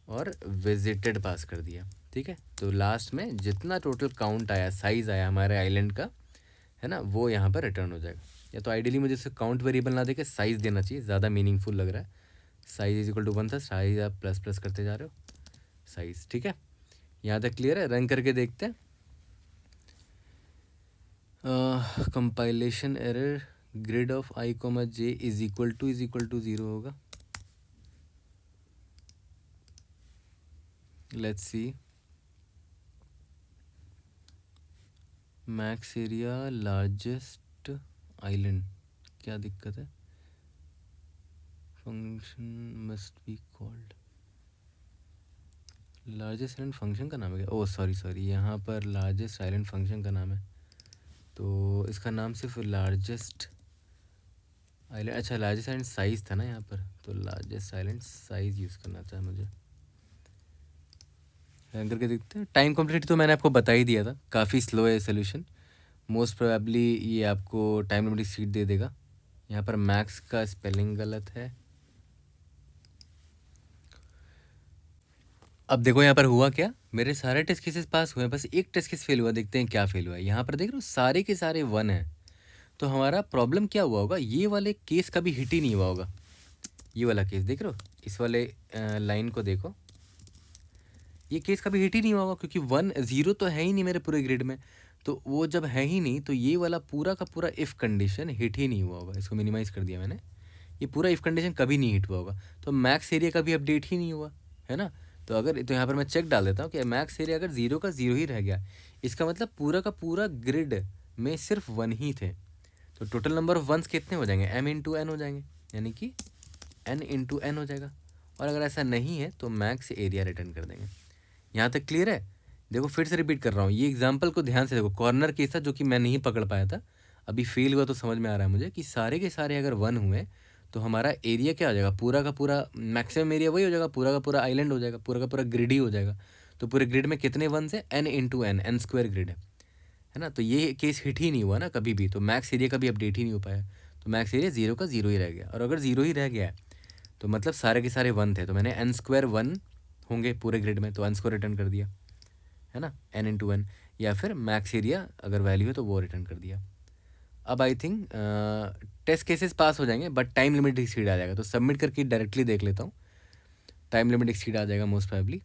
A: और विजिटेड पास कर दिया, ठीक है। तो लास्ट में जितना टोटल काउंट आया, साइज़ आया हमारे आइलैंड का, है ना, वो यहाँ पर रिटर्न हो जाएगा। या तो आइडियली मुझे इसे काउंट वेरिएबल ना देके साइज़ देना चाहिए, ज़्यादा मीनिंगफुल लग रहा है। साइज़ इज इक्वल टू 1 था, साइज़ आप प्लस प्लस करते जा रहे हो, साइज़, ठीक है। यहाँ तक क्लियर है? रन करके देखते हैं। Compilation error, grid of i comma j is equal to 0 होगा। Let's see, max area largest island, क्या दिक्कत है, function must be called, largest island function का नाम है क्या, ओह सॉरी, यहाँ पर लार्जेस्ट आइलैंड फंक्शन का नाम है, तो इसका नाम सिर्फ लार्जेस्ट आइलैंड, अच्छा लार्जेस्ट आइलैंड साइज़ था ना यहाँ पर, तो लार्जेस्ट आइलैंड साइज़ यूज़ करना था मुझे। करके देखते हैं। टाइम कम्प्लीट तो मैंने आपको बता ही दिया था, काफ़ी स्लो है सोल्यूशन, मोस्ट प्रोबेबली ये आपको टाइम लिमिट सीट दे देगा। यहाँ पर मैक्स का स्पेलिंग गलत है। अब देखो यहाँ पर हुआ क्या, मेरे सारे टेस्ट केसेस पास हुए, बस एक टेस्ट केस फेल हुआ, देखते हैं क्या फेल हुआ है। यहाँ पर देख रहे हो सारे के सारे 1 हैं, तो हमारा प्रॉब्लम क्या हुआ होगा, ये वाले केस कभी हिट ही नहीं हुआ होगा। ये वाला केस देख रहे हो, इस वाले लाइन को देखो, ये केस कभी हिट ही नहीं हुआ होगा क्योंकि 1, 0 तो है ही नहीं मेरे पूरे ग्रिड में, तो वो जब है ही नहीं तो ये वाला पूरा का पूरा इफ़ कंडीशन हिट ही नहीं हुआ होगा। इसको मिनिमाइज़ कर दिया मैंने, ये पूरा इफ़ कंडीशन कभी नहीं हिट हुआ होगा, तो मैक्स एरिया का भी अपडेट ही नहीं हुआ है ना। तो अगर तो यहाँ पर मैं चेक डाल देता हूँ कि मैक्स एरिया अगर 0 का 0 ही रह गया, इसका मतलब पूरा का पूरा ग्रिड में सिर्फ 1 ही थे, तो टोटल नंबर ऑफ वंस कितने हो जाएंगे, m इंटू एन हो जाएंगे, यानी कि n इंटू एन हो जाएगा। और अगर ऐसा नहीं है तो मैक्स एरिया रिटर्न कर देंगे। यहाँ तक क्लियर है? देखो फिर से रिपीट कर रहा हूँ, ये एग्जांपल को ध्यान से देखो, कॉर्नर केस था जो कि मैं नहीं पकड़ पाया था, अभी फेल हुआ, तो समझ में आ रहा है मुझे कि सारे के सारे अगर 1 हुए तो हमारा एरिया क्या हो जाएगा, पूरा का पूरा मैक्सिमम एरिया वही हो जाएगा, पूरा का पूरा आइलैंड हो जाएगा, पूरा का पूरा ग्रिड ही हो जाएगा। तो पूरे ग्रिड में कितने 1 है, n into n square grid है ना, तो ये केस हिट ही नहीं हुआ ना कभी भी, तो मैक्स एरिया का भी अपडेट ही नहीं हो पाया, तो मैक्स एरिया 0 का 0 ही रह गया। और अगर 0 ही रह गया है तो मतलब सारे के सारे 1 थे, तो मैंने n स्क्वायर 1 होंगे पूरे ग्रिड में, तो n स्क्वायर रिटर्न कर दिया, है ना, n इंटू n, या फिर मैक्स एरिया अगर वैल्यू है तो वो रिटर्न कर दिया। अब I think test cases pass हो जाएंगे, बट टाइम लिमिट एक्सीड आ जाएगा, तो सबमिट करके डायरेक्टली देख लेता हूँ। टाइम लिमिट एक्सीड आ जाएगा most probably.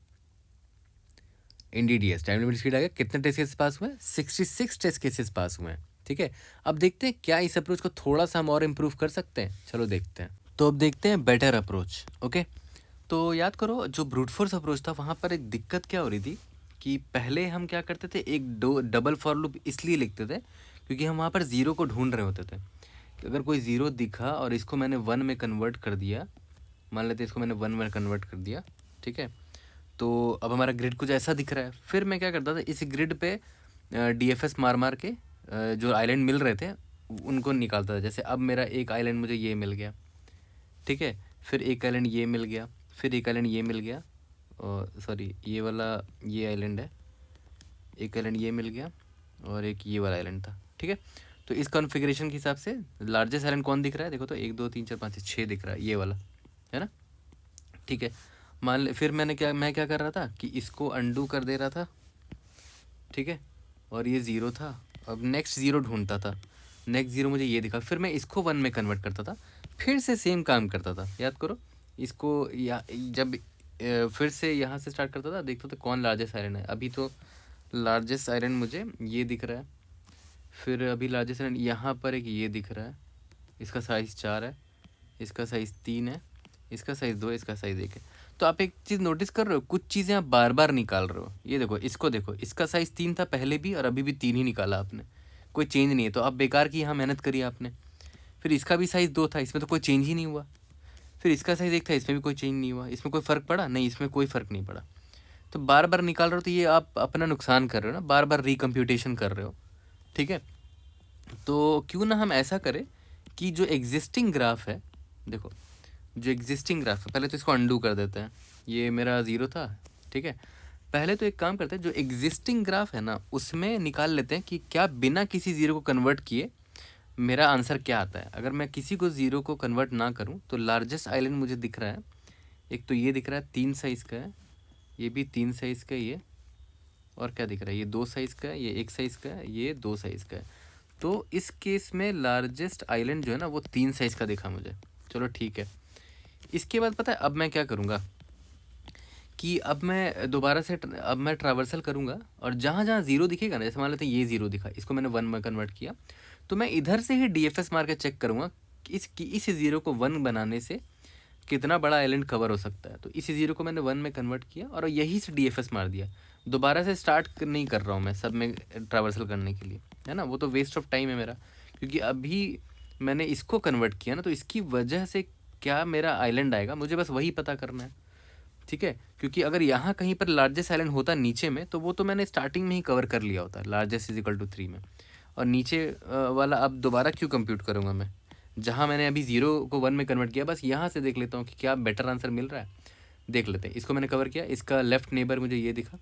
A: NDDS time limit exceed आ गया। कितने टेस्ट केसेस पास हुए हैं? 66 टेस्ट केसेस पास हुए हैं। ठीक है, अब देखते हैं क्या इस अप्रोच को थोड़ा सा हम और इम्प्रूव कर सकते हैं। चलो देखते हैं। तो अब देखते हैं बेटर अप्रोच। ओके, तो याद करो जो ब्रूट फोर्स अप्रोच था वहाँ पर एक दिक्कत क्या हो रही थी कि पहले हम क्या करते थे, एक डबल फॉर लूप इसलिए लिखते थे क्योंकि हम वहाँ पर ज़ीरो को ढूंढ रहे होते थे कि अगर कोई ज़ीरो दिखा और इसको मैंने 1 में कन्वर्ट कर दिया, मान लेते इसको मैंने 1 में कन्वर्ट कर दिया, ठीक है, तो अब हमारा ग्रिड कुछ ऐसा दिख रहा है। फिर मैं क्या करता था, इस ग्रिड पे DFS मार मार के जो आइलैंड मिल रहे थे उनको निकालता था। जैसे अब मेरा एक आइलैंड मुझे ये मिल गया, ठीक है, फिर एक आइलैंड ये मिल गया, फिर एक आइलैंड ये मिल गया, और सॉरी ये वाला ये आइलैंड है, एक आइलैंड ये मिल गया और एक ये वाला आइलैंड था। ठीक है, तो इस कॉन्फ़िगरेशन के हिसाब से लार्जेस्ट आइलैंड कौन दिख रहा है? देखो तो 1 2 3 4 5 6 दिख रहा है, ये वाला, है ना। ठीक है, मान ले फिर मैं क्या कर रहा था कि इसको अंडू कर दे रहा था, ठीक है, और ये ज़ीरो था। अब नेक्स्ट ज़ीरो ढूंढता था, नेक्स्ट ज़ीरो मुझे ये दिखा, फिर मैं इसको 1 में कन्वर्ट करता था, फिर से सेम काम करता था। याद करो इसको, या जब फिर से यहाँ से स्टार्ट करता था, देखता था कौन लार्जेस्ट आयरन है। अभी तो लार्जेस्ट आयरन मुझे ये दिख रहा है, फिर अभी लार्जेस्ट आयरन यहाँ पर एक ये दिख रहा है, इसका साइज़ 4 है, इसका साइज़ 3 है, इसका साइज़ 2 है, इसका साइज़ 1 है। तो आप एक चीज़ नोटिस कर रहे हो, कुछ चीज़ें आप बार बार निकाल रहे हो। ये देखो, इसको देखो, इसका साइज़ 3 था पहले भी और अभी भी 3 ही निकाला आपने, कोई चेंज नहीं है। तो आप बेकार की यहाँ मेहनत करी आपने। फिर इसका भी साइज़ 2 था, इसमें तो कोई चेंज ही नहीं हुआ। फिर इसका साइज़ 1 था, इसमें भी कोई चेंज नहीं हुआ। इसमें कोई फ़र्क पड़ा? नहीं, इसमें कोई फ़र्क नहीं पड़ा। तो बार बार निकाल रहे हो तो ये आप अपना नुकसान कर रहे हो ना, बार बार रिकम्प्यूटेशन कर रहे हो। ठीक है, तो क्यों ना हम ऐसा करें कि जो एग्जिस्टिंग ग्राफ है, देखो जो एग्जिस्टिंग ग्राफ है, पहले तो इसको अंडू कर देते हैं। ये मेरा 0 था, ठीक है। पहले तो एक काम करते हैं, जो एग्जिस्टिंग ग्राफ है ना उसमें निकाल लेते हैं कि क्या बिना किसी ज़ीरो को कन्वर्ट किए मेरा आंसर क्या आता है। अगर मैं किसी को ज़ीरो को कन्वर्ट ना करूं तो लार्जेस्ट आइलैंड मुझे दिख रहा है, एक तो ये दिख रहा है 3 साइज़ का है, ये भी 3 साइज़ का ये, और क्या दिख रहा है, ये 2 साइज़ का है, ये 1 साइज़ का है, ये 2 साइज़ का है। तो इस केस में लार्जेस्ट आइलैंड जो है ना वो 3 साइज़ का दिखा मुझे। चलो ठीक है, इसके बाद पता है अब मैं क्या करूँगा कि अब मैं दोबारा से अब मैं ट्रावर्सल करूँगा, और जहाँ जहाँ ज़ीरो दिखेगा ना, जैसे मान लेते हैं ये ज़ीरो दिखा, इसको मैंने 1 में कन्वर्ट किया, तो मैं इधर से ही DFS मार के चेक करूँगा कि इस ज़ीरो को 1 बनाने से कितना बड़ा आइलैंड कवर हो सकता है। तो इसी ज़ीरो को मैंने 1 में कन्वर्ट किया और यहीं से DFS मार दिया। दोबारा से स्टार्ट नहीं कर रहा हूँ मैं सब में ट्रावर्सल करने के लिए, है ना, वो तो वेस्ट ऑफ टाइम है मेरा, क्योंकि अभी मैंने इसको कन्वर्ट किया ना, तो इसकी वजह से क्या मेरा आइलैंड आएगा मुझे बस वही पता करना है। ठीक है, क्योंकि अगर यहाँ कहीं पर लार्जेस्ट आइलैंड होता नीचे में तो वो तो मैंने स्टार्टिंग में ही कवर कर लिया होता, लार्जेस्ट इज इक्वल टू 3 में, और नीचे वाला अब दोबारा क्यों कंप्यूट करूँगा मैं, जहाँ मैंने अभी 0 को 1 में कन्वर्ट किया। बस यहाँ से देख लेता हूँ कि क्या बेटर आंसर मिल रहा है, देख लेते हैं। इसको मैंने कवर किया, इसका लेफ्ट नेबर मुझे ये दिखा,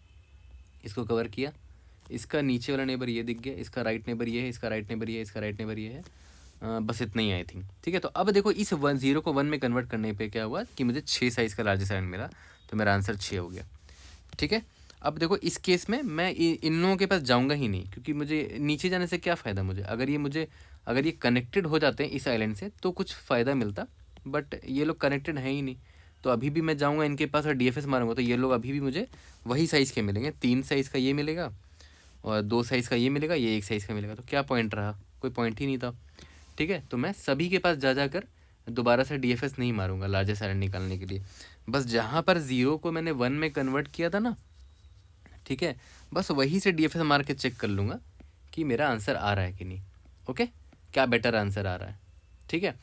A: इसको कवर किया, इसका नीचे वाला नेबर ये दिख गया, इसका राइट नेबर ये है, इसका राइट नेबर ये है, इसका राइट नेबर ये है। बस इतना ही आई थिंक। ठीक है, तो अब देखो इस 0 को 1 में कन्वर्ट करने पे क्या हुआ कि मुझे 6 साइज़ का लार्जेस्ट आइलैंड मिला, तो मेरा आंसर 6 हो गया। ठीक है, अब देखो इस केस में मैं इन लोगों के पास जाऊंगा ही नहीं, क्योंकि मुझे नीचे जाने से क्या फ़ायदा अगर ये कनेक्टेड हो जाते हैं इस आइलैंड से तो कुछ फ़ायदा मिलता, बट ये लोग कनेक्टेड हैं ही नहीं। तो अभी भी मैं जाऊंगा इनके पास और DFS मारूंगा तो ये लोग अभी भी मुझे वही साइज़ के मिलेंगे, 3 साइज़ का ये मिलेगा और 2 साइज़ का ये मिलेगा, ये 1 साइज़ का मिलेगा। तो क्या पॉइंट रहा, कोई पॉइंट ही नहीं था। ठीक है, तो मैं सभी के पास जाकर दोबारा से DFS नहीं मारूंगा लार्जेस्ट आइलैंड निकालने के लिए। बस जहाँ पर 0 को मैंने 1 में कन्वर्ट किया था ना, ठीक है, बस वहीं से DFS मार के चेक कर लूँगा कि मेरा आंसर आ रहा है कि नहीं। ओके, क्या बेटर आंसर आ रहा है। ठीक है,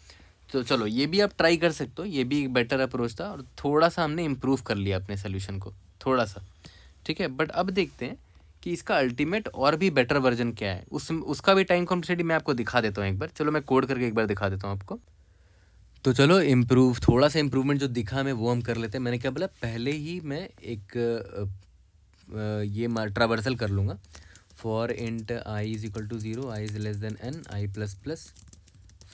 A: तो चलो ये भी आप ट्राई कर सकते हो, ये भी एक बेटर अप्रोच था और थोड़ा सा हमने इम्प्रूव कर लिया अपने सोल्यूशन को, थोड़ा सा। ठीक है, बट अब देखते हैं कि इसका अल्टीमेट और भी बेटर वर्जन क्या है। उसका भी टाइम कॉम्प्लेक्सिटी मैं आपको दिखा देता हूँ एक बार। चलो मैं कोड करके एक बार दिखा देता हूँ आपको। तो चलो थोड़ा सा इम्प्रूवमेंट जो दिखा हमें वो हम कर लेते हैं। मैंने क्या बोला, पहले ही मैं एक ये ट्रावर्सल कर लूँगा। For int i is equal to 0, i is less than n, i plus plus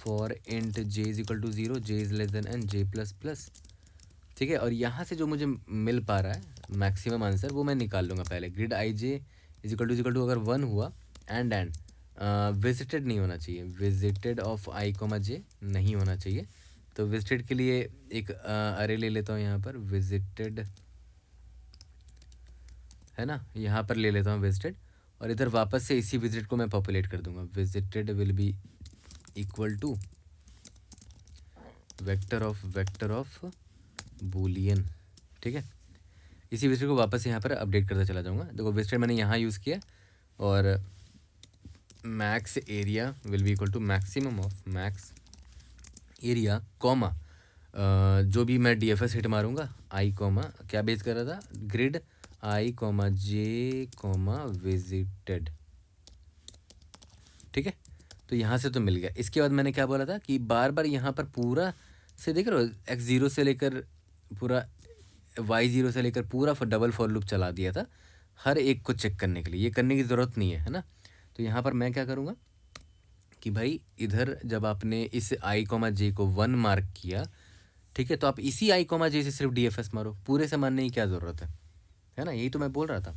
A: for int j is equal to 0, j is less than n, j plus plus, ठीक है। और यहाँ से जो मुझे मिल पा रहा है मैक्सिमम आंसर वो मैं निकाल लूँगा पहले। Grid i j is equal to अगर 1 हुआ एंड विजिटेड नहीं होना चाहिए, visited of i comma j नहीं होना चाहिए। तो विजिटेड के लिए एक अरे ले लेता हूँ यहाँ पर, विजिटेड है ना, यहाँ पर ले लेता हूँ विजिटेड, और इधर वापस से इसी विजिट को मैं पॉपुलेट कर दूंगा। Visited will be equal to vector of boolean, ठीक है। इसी विजिट को वापस यहाँ पर अपडेट करता चला जाऊँगा। देखो विजिटेड मैंने यहाँ यूज़ किया, और max area will be equal to maximum of max area comma जो भी मैं DFS हिट मारूंगा आई कॉमा क्या बेस कर रहा था, ग्रिड आई कॉमा जे कॉमा विजिटेड, ठीक है। तो यहाँ से तो मिल गया। इसके बाद मैंने क्या बोला था कि बार बार यहाँ पर पूरा से देख रहे हो x0 से लेकर पूरा y0 से लेकर पूरा डबल फॉर लूप चला दिया था हर एक को चेक करने के लिए। ये करने की ज़रूरत नहीं है ना। तो यहाँ पर मैं क्या करूँगा कि भाई इधर जब आपने इस आई कॉमा जे को 1 मार्क किया, ठीक है, तो आप इसी आई कॉमा जे से सिर्फ DFS मारो, पूरे से मारने की क्या ज़रूरत है ना। यही तो मैं बोल रहा था।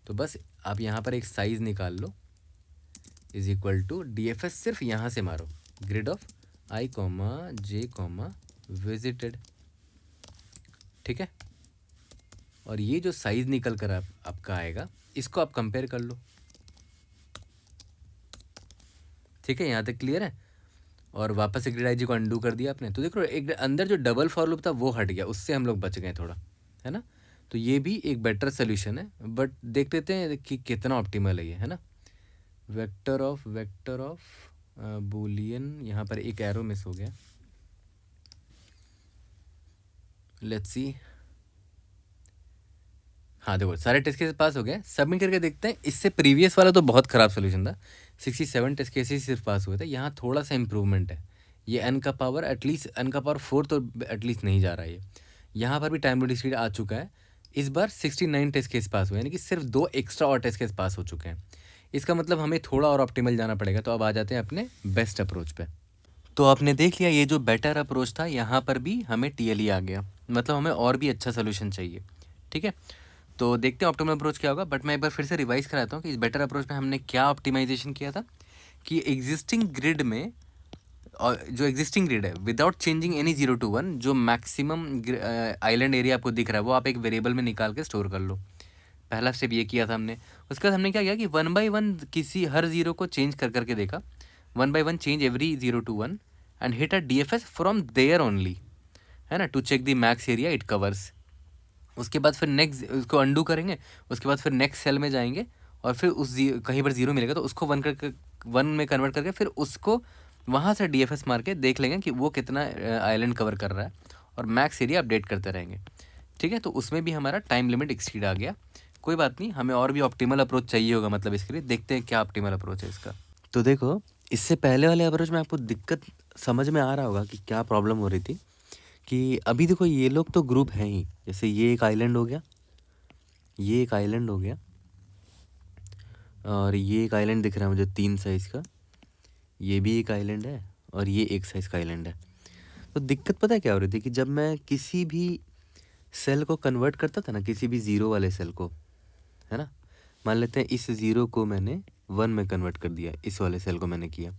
A: तो बस आप यहाँ पर एक साइज़ निकाल लो, इज इक्वल टू DFS सिर्फ यहाँ से मारो, grid of i comma J comma visited, ठीक है। और ये जो साइज़ निकल कर आपका आएगा इसको आप कंपेयर कर लो, ठीक है। यहाँ तक क्लियर है। और वापस से ग्रिड आई जी को अंडू कर दिया आपने, तो देखो एक अंदर जो डबल फॉर लूप था वो हट गया, उससे हम लोग बच गए थोड़ा, है ना। तो ये भी एक बेटर सोल्यूशन है, बट देख लेते हैं कि कितना ऑप्टिमल है ये, है ना। वेक्टर ऑफ बूलियन, यहाँ पर एक एरो मिस हो गया, लेट्स सी। हाँ देखो सारे टेस्ट केसेस पास हो गए, सबमिट करके देखते हैं। इससे प्रीवियस वाला तो बहुत ख़राब सोल्यूशन था, 67 टेस्ट केसेस सिर्फ पास हुए थे। यहाँ थोड़ा सा इम्प्रूवमेंट है, ये n का पावर एटलीस्ट n का पावर 4 तो एटलीस्ट नहीं जा रहा है ये। यहाँ पर भी टाइम लोड स्पीड आ चुका है। इस बार 69 टेस्ट केस पास हुए, यानी कि सिर्फ 2 एक्स्ट्रा और टेस्ट केस पास हो चुके हैं। इसका मतलब हमें थोड़ा और ऑप्टिमल जाना पड़ेगा। तो अब आ जाते हैं अपने बेस्ट अप्रोच पे। तो आपने देख लिया ये जो बेटर अप्रोच था, यहाँ पर भी हमें TLE आ गया, मतलब हमें और भी अच्छा सोल्यूशन चाहिए, ठीक है। तो देखते हैं ऑप्टिमल अप्रोच क्या होगा। बट मैं एक बार फिर से रिवाइज कराता हूँ कि इस बेटर अप्रोच में हमने क्या ऑप्टिमाइजेशन किया था कि एग्जिस्टिंग ग्रिड में, और जो एग्जिस्टिंग ग्रिड है विदाउट चेंजिंग एनी 0 to 1, जो मैक्सिमम आइलैंड एरिया आपको दिख रहा है वो आप एक वेरिएबल में निकाल के स्टोर कर लो। पहला स्टेप ये किया था हमने। उसके बाद हमने क्या किया कि 1 by 1 किसी हर ज़ीरो को चेंज कर करके देखा, 1 by 1 change every 0 to 1 and hit a DFS from there only, है ना, to check the max area it covers. उसके बाद फिर नेक्स्ट उसको अंडू करेंगे, उसके बाद फिर नेक्स्ट सेल में जाएंगे और फिर उस कहीं पर 0 मिलेगा तो उसको 1 में कन्वर्ट करके फिर उसको वहाँ से DFS मार के देख लेंगे कि वो कितना आइलैंड कवर कर रहा है, और मैक्स एरिया अपडेट करते रहेंगे, ठीक है। तो उसमें भी हमारा टाइम लिमिट एक्सीड आ गया। कोई बात नहीं, हमें और भी ऑप्टिमल अप्रोच चाहिए होगा, मतलब इसके लिए देखते हैं क्या ऑप्टिमल अप्रोच है इसका। तो देखो इससे पहले वाले अप्रोच में आपको दिक्कत समझ में आ रहा होगा कि क्या प्रॉब्लम हो रही थी। कि अभी देखो ये लोग तो ग्रुप हैं ही, जैसे ये एक आइलैंड हो गया, ये एक आइलैंड हो गया, और ये एक आइलैंड दिख रहा है मुझे 3 साइज़ का, ये भी एक आइलैंड है, और ये एक साइज़ का आइलैंड है। तो दिक्कत पता है क्या हो रही थी कि जब मैं किसी भी सेल को कन्वर्ट करता था ना, किसी भी 0 वाले सेल को, है ना, मान लेते हैं इस 0 को मैंने 1 में कन्वर्ट कर दिया, इस वाले सेल को मैंने किया,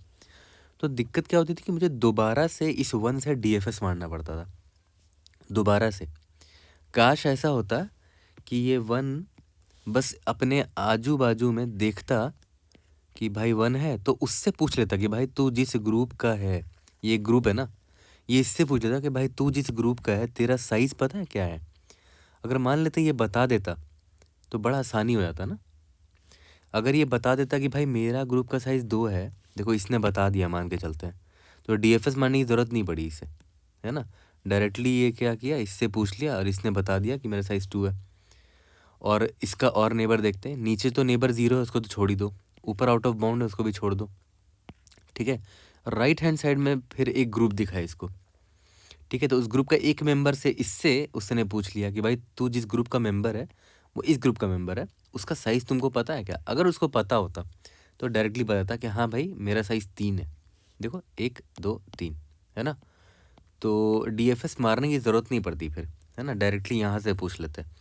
A: तो दिक्कत क्या होती थी कि मुझे दोबारा से इस 1 से DFS मारना पड़ता था, दोबारा से। काश ऐसा होता कि ये 1 बस अपने आजू बाजू में देखता कि भाई 1 है, तो उससे पूछ लेता कि भाई तू जिस ग्रुप का है, ये ग्रुप है ना, ये इससे पूछ लेता कि भाई तू जिस ग्रुप का है तेरा साइज़ पता है क्या है। अगर मान लेते ये बता देता तो बड़ा आसानी हो जाता ना। अगर ये बता देता कि भाई मेरा ग्रुप का साइज़ 2 है, देखो इसने बता दिया, मान के चलते हैं, तो DFS मारने की ज़रूरत नहीं पड़ी इसे, है ना। डायरेक्टली ये क्या किया, इससे पूछ लिया और इसने बता दिया कि मेरा साइज़ 2 है। और इसका और नेबर देखते हैं, नीचे तो नेबर 0 है, उसको तो छोड़ ही दो, ऊपर आउट ऑफ बाउंड है, उसको भी छोड़ दो, ठीक है। राइट हैंड साइड में फिर एक ग्रुप दिखा है इसको, ठीक है। तो उस ग्रुप का एक मेंबर से इससे उसने पूछ लिया कि भाई तू जिस ग्रुप का मेंबर है वो इस ग्रुप का मेंबर है, उसका साइज़ तुमको पता है क्या। अगर उसको पता होता तो डायरेक्टली बताता कि हाँ भाई मेरा साइज़ 3 है, देखो 1 2 3 है ना, तो डीएफएस मारने की ज़रूरत नहीं पड़ती फिर, है ना, डायरेक्टली यहाँ से पूछ लेते हैं।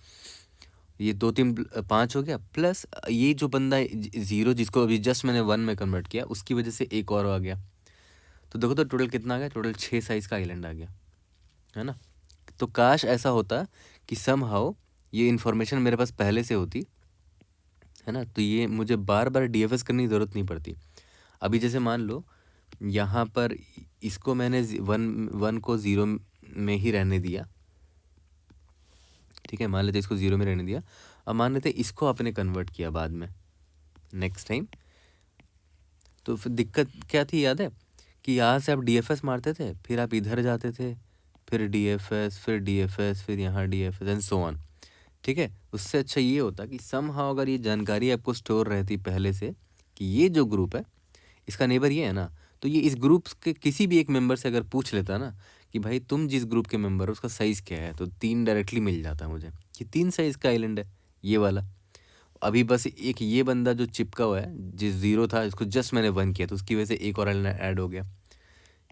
A: ये 2 3 5 हो गया, प्लस ये जो बंदा 0 जिसको अभी जस्ट मैंने 1 में कन्वर्ट किया, उसकी वजह से एक और आ गया। तो देखो तो टोटल कितना आ गया, टोटल 6 साइज़ का आइलैंड आ गया, है ना। तो काश ऐसा होता कि समहाउ ये इन्फॉर्मेशन मेरे पास पहले से होती, है ना, तो ये मुझे बार बार डीएफएस करने की ज़रूरत नहीं पड़ती। अभी जैसे मान लो यहाँ पर इसको मैंने 1 को 0 में ही रहने दिया, ठीक है, मान लेते इसको 0 में रहने दिया। अब मान लेते इसको आपने कन्वर्ट किया बाद में नेक्स्ट टाइम, तो फिर दिक्कत क्या थी याद है, कि यहाँ से आप डीएफएस मारते थे, फिर आप इधर जाते थे, फिर डीएफएस, फिर यहाँ डीएफएस एंड सो ऑन, ठीक है। उससे अच्छा ये होता कि समहाउ अगर ये जानकारी आपको स्टोर रहती पहले से कि ये जो ग्रुप है इसका नेबर ये है ना, तो ये इस ग्रुप के किसी भी एक मेंबर से अगर पूछ लेता ना कि भाई तुम जिस ग्रुप के मेंबर हो उसका साइज़ क्या है, तो 3 डायरेक्टली मिल जाता मुझे कि 3 साइज़ का आइलैंड है ये वाला। अभी बस एक ये बंदा जो चिपका हुआ है, जिस 0 था इसको जस्ट मैंने 1 किया, तो उसकी वजह से एक और आइलैंड ऐड हो गया।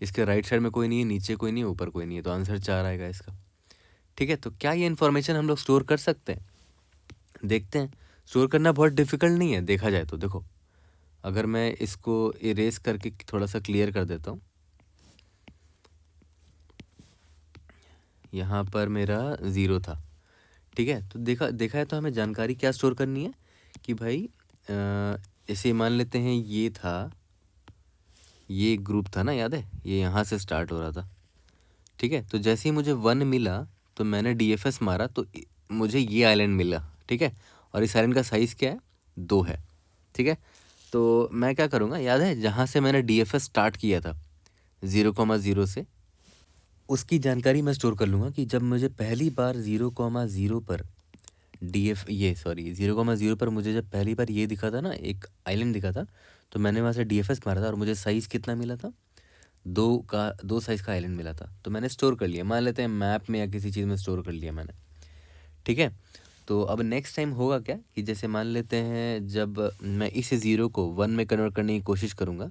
A: इसके राइट साइड में कोई नहीं है, नीचे कोई नहीं है, ऊपर कोई नहीं है, तो आंसर 4 आएगा इसका, ठीक है। तो क्या ये इन्फॉर्मेशन हम लोग स्टोर कर सकते हैं? देखते हैं। स्टोर करना बहुत डिफ़िकल्ट नहीं है देखा जाए तो। देखो अगर मैं इसको इरेज करके थोड़ा सा क्लियर कर देता हूँ, यहाँ पर मेरा 0 था, ठीक है। तो देखा है तो हमें जानकारी क्या स्टोर करनी है कि भाई ऐसे मान लेते हैं ये था, ये एक ग्रुप था ना, याद है, ये यहाँ से स्टार्ट हो रहा था, ठीक है। तो जैसे ही मुझे 1 मिला तो मैंने डीएफएस मारा तो मुझे ये आइलैंड मिला, ठीक है। और इस आइलैंड का साइज़ क्या है, 2 है, ठीक है। तो मैं क्या करूँगा, याद है जहाँ से मैंने डीएफएस स्टार्ट किया था 0,0 से, उसकी जानकारी मैं स्टोर कर लूँगा कि जब मुझे पहली बार 0,0 पर 0,0 पर मुझे जब पहली बार ये दिखा था ना, एक आइलैंड दिखा था, तो मैंने वहाँ से डीएफएस मारा था और मुझे साइज़ कितना मिला था, 2 साइज़ का आइलैंड मिला था। तो मैंने स्टोर कर लिया, मान लेते हैं मैप में या किसी चीज़ में स्टोर कर लिया मैंने, ठीक है। तो अब नेक्स्ट टाइम होगा क्या कि जैसे मान लेते हैं जब मैं इस 0 को 1 में कन्वर्ट करने की कोशिश करूँगा,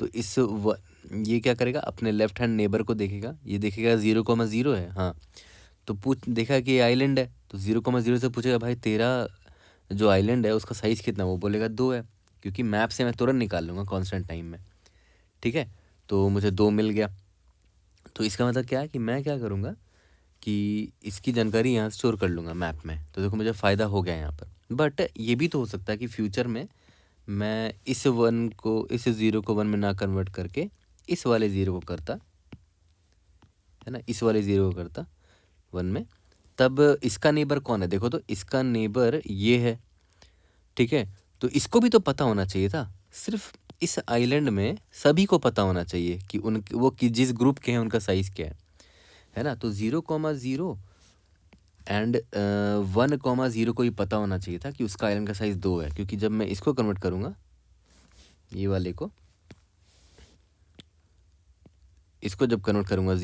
A: तो ये क्या करेगा, अपने लेफ्ट हैंड नेबर को देखेगा, ये देखेगा 0,0 है, हाँ, तो देखा कि ये आइलैंड है, तो 0,0 से पूछेगा भाई तेरा जो आइलैंड है उसका साइज़ कितना, वो बोलेगा 2 है, क्योंकि मैप से मैं तुरंत निकाल लूँगा कांस्टेंट टाइम में, ठीक है। तो मुझे 2 मिल गया। तो इसका मतलब क्या है कि मैं क्या करूँगा कि इसकी जानकारी यहाँ स्टोर कर लूँगा मैप में, तो देखो मुझे फ़ायदा हो गया यहाँ पर। बट ये भी तो हो सकता है कि फ्यूचर में मैं इस 0 को 1 में ना कन्वर्ट करके इस वाले 0 को करता, है ना, इस वाले 0 को करता 1 में, तब इसका नेबर कौन है, देखो तो इसका नेबर ये है, ठीक है। तो इसको भी तो पता होना चाहिए था, सिर्फ इस आइलैंड में सभी को पता होना चाहिए कि जिस ग्रुप के हैं उनका साइज़ क्या है ना। तो 0,0 एंड 1,0 को ही पता होना चाहिए था कि उसका आइलैंड का साइज़ 2 है, क्योंकि जब मैं इसको कन्वर्ट करूँगा ये वाले को, इसको जब कन्वर्ट करूँगा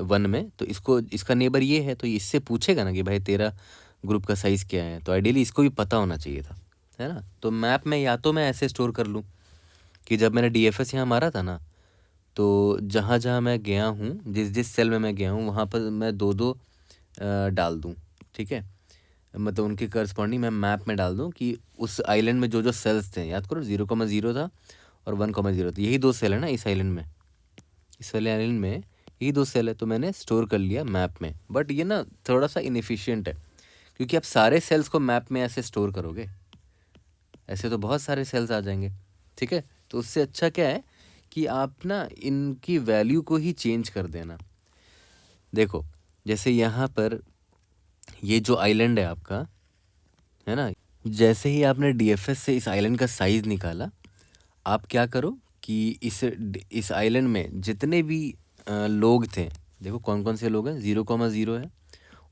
A: 1 में, तो इसका नेबर ये है, तो इससे पूछेगा ना कि भाई तेरा ग्रुप का साइज़ क्या है, तो आइडियली इसको भी पता होना चाहिए था, है ना। तो मैप में या तो मैं ऐसे स्टोर कर लूँ कि जब मैंने डीएफएस यहाँ मारा था ना, तो जहाँ जहाँ मैं गया हूँ, जिस जिस सेल में मैं गया हूँ वहाँ पर मैं 2-2 डाल दूँ, ठीक है। मतलब उनके करस्पॉन्डिंग मैं मैप में डाल दूँ कि उस आइलैंड में जो जो सेल्स थे, याद करो 0,0 था और 1,0 था, यही 2 सेल है ना इस आइलैंड में, इस वाले आइलैंड में यही 2 सेल है, तो मैंने स्टोर कर लिया मैप में। बट ये ना थोड़ा सा इनएफिशिएंट है, क्योंकि आप सारे सेल्स को मैप में ऐसे स्टोर करोगे, ऐसे तो बहुत सारे सेल्स आ जाएंगे, ठीक है। तो उससे अच्छा क्या है कि आप ना इनकी वैल्यू को ही चेंज कर देना। देखो जैसे यहाँ पर ये जो आइलैंड है आपका, है ना, जैसे ही आपने डीएफएस से इस आइलैंड का साइज़ निकाला, आप क्या करो कि इस आइलैंड में जितने भी लोग थे, देखो कौन कौन से लोग हैं, 0,0 है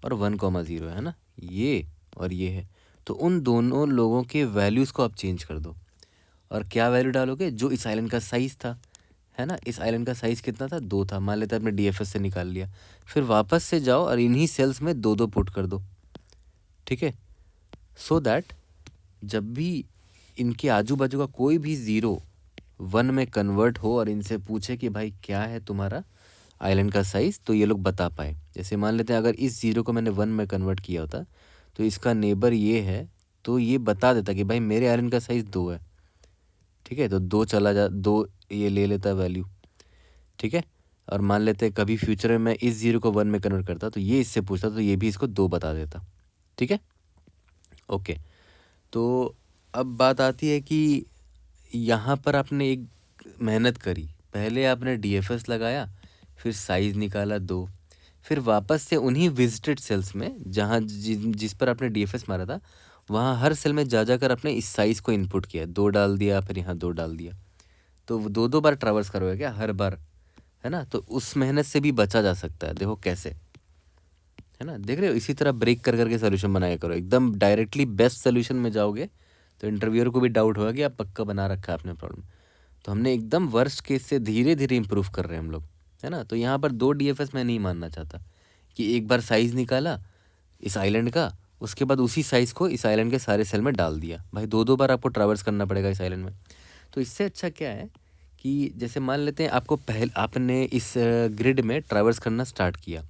A: और 1,0 है ना, ये और ये है, तो उन दोनों लोगों के वैल्यूज़ को आप चेंज कर दो। और क्या वैल्यू डालोगे, जो इस आइलैंड का साइज़ था, है ना, इस आइलैंड का साइज़ कितना था, 2 था, मान लेते आपने डीएफएस से निकाल लिया, फिर वापस से जाओ और इन्हीं सेल्स में 2-2 पुट कर दो, ठीक है। सो दैट जब भी इनके आजू बाजू का कोई भी 0 वन में कन्वर्ट हो और इनसे पूछे कि भाई क्या है तुम्हारा आइलैंड का साइज़, तो ये लोग बता पाए। जैसे मान लेते हैं अगर इस ज़ीरो को मैंने वन में कन्वर्ट किया होता तो इसका नेबर ये है, तो ये बता देता कि भाई मेरे आइलैंड का साइज़ 2 है। ठीक है, तो 2 चला जा 2 ये ले लेता वैल्यू। ठीक है, और मान लेते हैं कभी फ्यूचर में मैं इस ज़ीरो को वन में कन्वर्ट करता तो ये इससे पूछता तो ये भी इसको 2 बता देता। ठीक है, ओके। तो अब बात आती है कि यहाँ पर आपने एक मेहनत करी, पहले आपने डीएफएस लगाया, फिर साइज़ निकाला 2, फिर वापस से उन्हीं विजिटेड सेल्स में जहाँ जिस पर आपने डीएफएस मारा था वहाँ हर सेल में जा जाकर आपने इस साइज़ को इनपुट किया, 2 डाल दिया, फिर यहाँ 2 डाल दिया, तो वो 2-2 बार ट्रैवर्स करोगे क्या हर बार, है ना? तो उस मेहनत से भी बचा जा सकता है। देखो कैसे, है ना? देख रहे हो, इसी तरह ब्रेक कर करके सोल्यूशन बनाया करो। एकदम डायरेक्टली बेस्ट सोल्यूशन में जाओगे तो इंटरव्यूअर को भी डाउट होगा कि आप पक्का बना रखा है आपने प्रॉब्लम। तो हमने एकदम वर्स्ट केस से धीरे धीरे इम्प्रूव कर रहे हैं हम लोग, है ना? तो यहाँ पर 2 डीएफएस मैं नहीं मानना चाहता कि एक बार साइज़ निकाला इस आइलैंड का, उसके बाद उसी साइज़ को इस आइलैंड के सारे सेल में डाल दिया। भाई 2-2 बार आपको ट्रैवर्स करना पड़ेगा इस आइलैंड में। तो इससे अच्छा क्या है कि जैसे मान लेते हैं आपने इस ग्रिड में ट्रैवर्स करना स्टार्ट किया।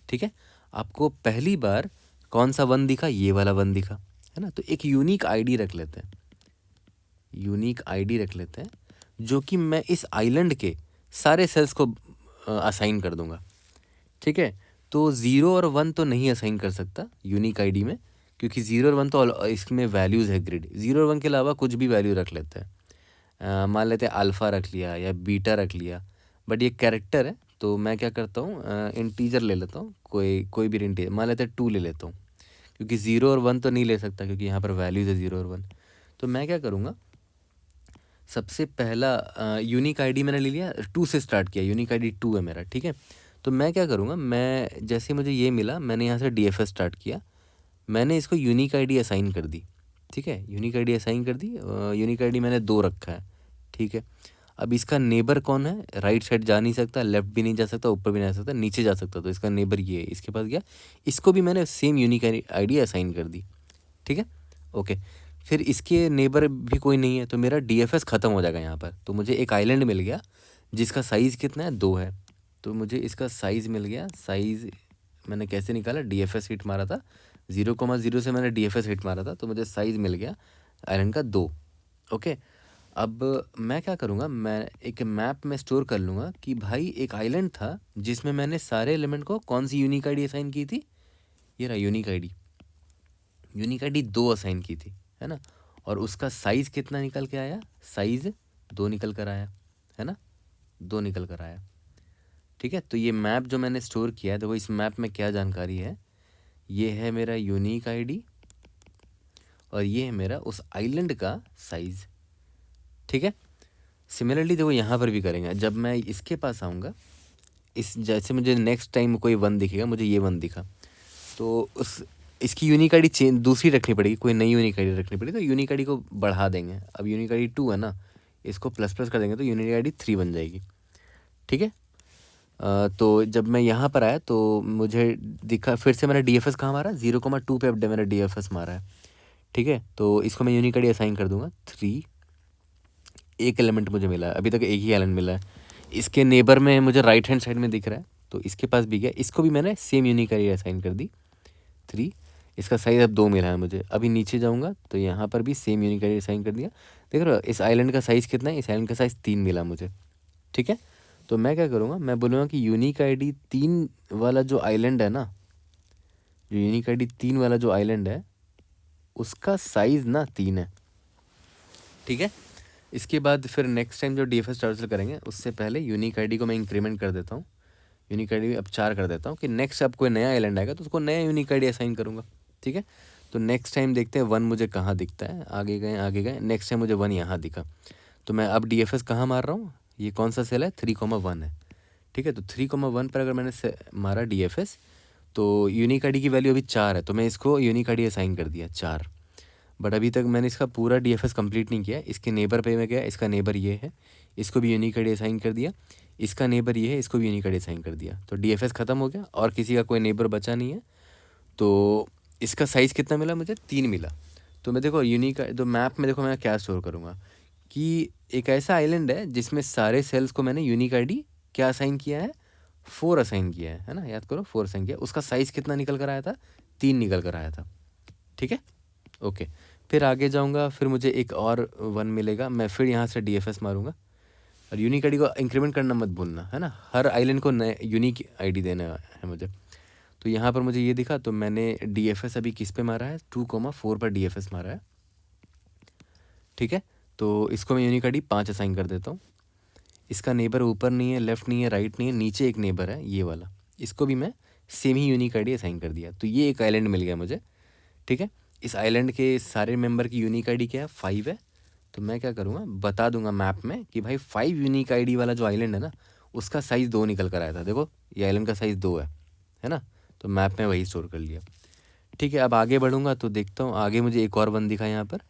A: ठीक है, आपको पहली बार कौन सा वन दिखा, ये वाला वन दिखा, है ना? तो एक यूनिक आईडी रख लेते हैं, यूनिक आईडी रख लेते हैं जो कि मैं इस आइलैंड के सारे सेल्स को असाइन कर दूंगा। ठीक है, तो 0 और 1 तो नहीं असाइन कर सकता यूनिक आईडी में, क्योंकि 0 और 1 तो इसमें वैल्यूज़ है ग्रिड। 0 और 1 के अलावा कुछ भी वैल्यू रख लेते हैं। मान लेते हैं अल्फ़ा रख लिया या बीटा रख लिया, बट ये कैरेक्टर है तो मैं क्या करता हूँ, इंटीजर ले लेता हूँ, कोई भी इंटीजर मान लेते हैं 2 ले लेता हूँ, क्योंकि 0 और 1 तो नहीं ले सकता क्योंकि यहाँ पर वैल्यूज़ है 0 और 1। तो मैं क्या करूँगा, सबसे पहला यूनिक आईडी मैंने ले लिया, 2 से स्टार्ट किया, यूनिक आईडी 2 है मेरा। ठीक है, तो मैं क्या करूँगा, मैं जैसे मुझे ये मिला मैंने यहाँ से डीएफएस स्टार्ट किया, मैंने इसको यूनिक आईडी असाइन कर दी। ठीक है, यूनिक आईडी असाइन कर दी, यूनिक आईडी मैंने 2 रखा है। ठीक है, अब इसका नेबर कौन है, राइट साइड जा नहीं सकता, लेफ्ट भी नहीं जा सकता, ऊपर भी नहीं जा सकता, नीचे जा सकता, तो इसका नेबर ये है, इसके पास गया, इसको भी मैंने सेम यूनिक आईडी असाइन कर दी। ठीक है, ओके। फिर इसके नेबर भी कोई नहीं है तो मेरा डीएफएस ख़त्म हो जाएगा यहाँ पर। तो मुझे एक आइलैंड मिल गया जिसका साइज़ कितना है, 2 है, तो मुझे इसका साइज़ मिल गया। साइज़ मैंने कैसे निकाला, डीएफएस हिट मारा था, 0,0 से मैंने डीएफएस हिट मारा था, तो मुझे साइज़ मिल गया आइलैंड का 2। ओके, अब मैं क्या करूँगा, मैं एक मैप में स्टोर कर लूँगा कि भाई एक आइलैंड था जिसमें मैंने सारे एलिमेंट को कौन सी यूनिक आईडी असाइन की थी, ये रहा यूनिक आईडी 2 असाइन की थी, है ना? और उसका साइज़ कितना निकल के आया, साइज़ 2 निकल कर आया, है ना? 2 निकल कर आया। ठीक है, तो ये मैप जो मैंने स्टोर किया है, देखो इस मैप में क्या जानकारी है, ये है मेरा यूनिक आईडी और ये है मेरा उस आइलैंड का साइज़। ठीक है, सिमिलरली देखो यहाँ पर भी करेंगे, जब मैं इसके पास आऊँगा, इस जैसे मुझे नेक्स्ट टाइम कोई वन दिखेगा, मुझे ये वन दिखा, तो इसकी यूनिक आईडी चेंज दूसरी रखनी पड़ेगी, कोई नई यूनिक आईडी रखनी पड़ेगी, तो यूनिक आईडी को बढ़ा देंगे। अब यूनिक आईडी 2 है ना, इसको प्लस प्लस कर देंगे तो यूनिक आईडी 3 बन जाएगी। ठीक है, तो जब मैं यहाँ पर आया तो मुझे दिखा, फिर से मैंने डीएफएस कहाँ मारा, 0,2 पे मैंने डीएफएस मारा है। ठीक है, तो इसको मैं यूनिक आईडी असाइन कर दूंगा 3। एक एलिमेंट मुझे मिला है, अभी तक एक ही एलिमेंट मिला है, इसके नेबर में मुझे राइट हैंड साइड में दिख रहा है, तो इसके पास भी गया, इसको भी मैंने सेम यूनिक आईडी असाइन कर दी 3। इसका साइज़ अब 2 मिला है मुझे। अभी नीचे जाऊँगा तो यहाँ पर भी सेम यूनिक आईडी असाइन कर दिया। देख रहे हो इस आइलैंड का साइज़ कितना है, इस आइलैंड का साइज़ 3 मिला मुझे। ठीक है, तो मैं क्या करूँगा, मैं बोलूँगा कि यूनिक आईडी 3 वाला जो आइलैंड है ना, जो यूनिक आईडी 3 वाला जो आइलैंड है उसका साइज़ ना 3 है। ठीक है, इसके बाद फिर नेक्स्ट टाइम जो डीएफएस ट्रांसफर करेंगे उससे पहले यूनिक आईडी को मैं इंक्रीमेंट कर देता हूँ, यूनिक आईडी अब 4 कर देता हूँ कि नेक्स्ट अब कोई नया आइलैंड आएगा तो उसको नया यूनिक आईडी असाइन करूँगा। ठीक है, तो नेक्स्ट टाइम देखते हैं वन मुझे कहाँ दिखता है, आगे गए, नेक्स्ट टाइम मुझे वन यहाँ दिखा, तो मैं अब डीएफएस कहाँ मार रहा हूँ, ये कौन सा सेल है, 3,1 है। ठीक है, तो 3,1 पर अगर मैंने मारा डीएफएस तो यूनिक आईडी की वैल्यू अभी 4 है, तो मैं इसको यूनिक आईडी असाइन कर दिया 4। बट अभी तक मैंने इसका पूरा डीएफएस कंप्लीट नहीं किया। इसके नेबर पे मैं गया, इसका नेबर ये है, इसको भी यूनिक आईडी असाइन कर दिया, इसका नेबर ये है, इसको भी यूनिक आईडी असाइन कर दिया, तो डीएफएस ख़त्म हो गया और किसी का कोई नेबर बचा नहीं है। तो इसका साइज़ कितना मिला मुझे, 3 मिला। तो मैं देखो यूनिक, तो मैप में देखो मैं क्या स्टोर करूँगा, कि एक ऐसा आइलैंड है जिसमें सारे सेल्स को मैंने यूनिक आईडी क्या असाइन किया है, 4 असाइन किया है ना, याद करो 4 असाइन किया। उसका साइज़ कितना निकल कर आया था, 3 निकल कर आया था। ठीक है, ओके। फिर आगे जाऊँगा, फिर मुझे एक और 1 मिलेगा, मैं फिर यहाँ से DFS मारूँगा। और यूनिक आईडी को इंक्रीमेंट करना मत भूलना, है ना, हर आइलैंड को नए यूनिक आईडी देना है मुझे। तो यहाँ पर मुझे ये दिखा, तो मैंने DFS अभी किस पे मारा है, 2,4 पर DFS मारा है। ठीक है, तो इसको मैं यूनिक आईडी 5 असाइन कर देता हूँ। इसका नेबर ऊपर नहीं है, लेफ्ट नहीं है, राइट नहीं है, नीचे एक नेबर है ये वाला, इसको भी मैं सेम ही यूनिक आईडी असाइन कर दिया। तो ये एक आइलैंड मिल गया मुझे। ठीक है, इस आइलैंड के सारे मेंबर की यूनिक आईडी क्या है, 5 है। तो मैं क्या करूँगा, बता दूंगा मैप में कि भाई 5 यूनिक आईडी वाला जो आइलैंड है ना, उसका साइज़ 2 निकल कर आया था। देखो ये आइलैंड का साइज़ 2 है ना, तो मैप में वही स्टोर कर लिया। ठीक है, अब आगे बढ़ूँगा तो देखता हूँ आगे मुझे एक और 1 दिखा यहाँ पर,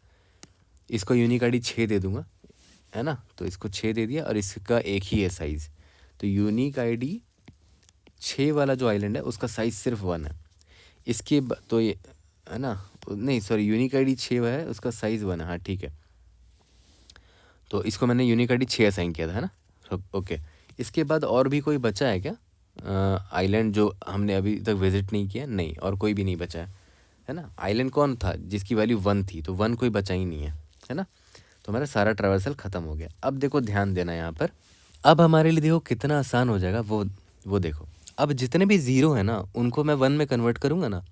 A: इसको यूनिक आईडी 6 दे दूँगा, है ना, तो इसको 6 दे दिया और इसका एक ही है साइज़। तो यूनिक आईडी 6 वाला जो आइलैंड है उसका साइज़ सिर्फ 1 है। इसके तो ये है ना, नहीं सॉरी, यूनिक आईडी 6 है, उसका साइज़ 1 है, हाँ ठीक है। तो इसको मैंने यूनिक आईडी 6 असाइन किया था, है ना, ओके। इसके बाद और भी कोई बचा है क्या आइलैंड जो हमने अभी तक विजिट नहीं किया? नहीं, और कोई भी नहीं बचा है ना। आइलैंड कौन था जिसकी वैल्यू 1 थी, तो 1 कोई बचा ही नहीं है ना। तो हमारा सारा ट्रैवर्सल ख़त्म हो गया। अब देखो ध्यान देना यहाँ पर, अब हमारे लिए देखो कितना आसान हो जाएगा वो देखो। अब जितने भी ज़ीरो है ना उनको मैं 1 में कन्वर्ट करूँगा ना,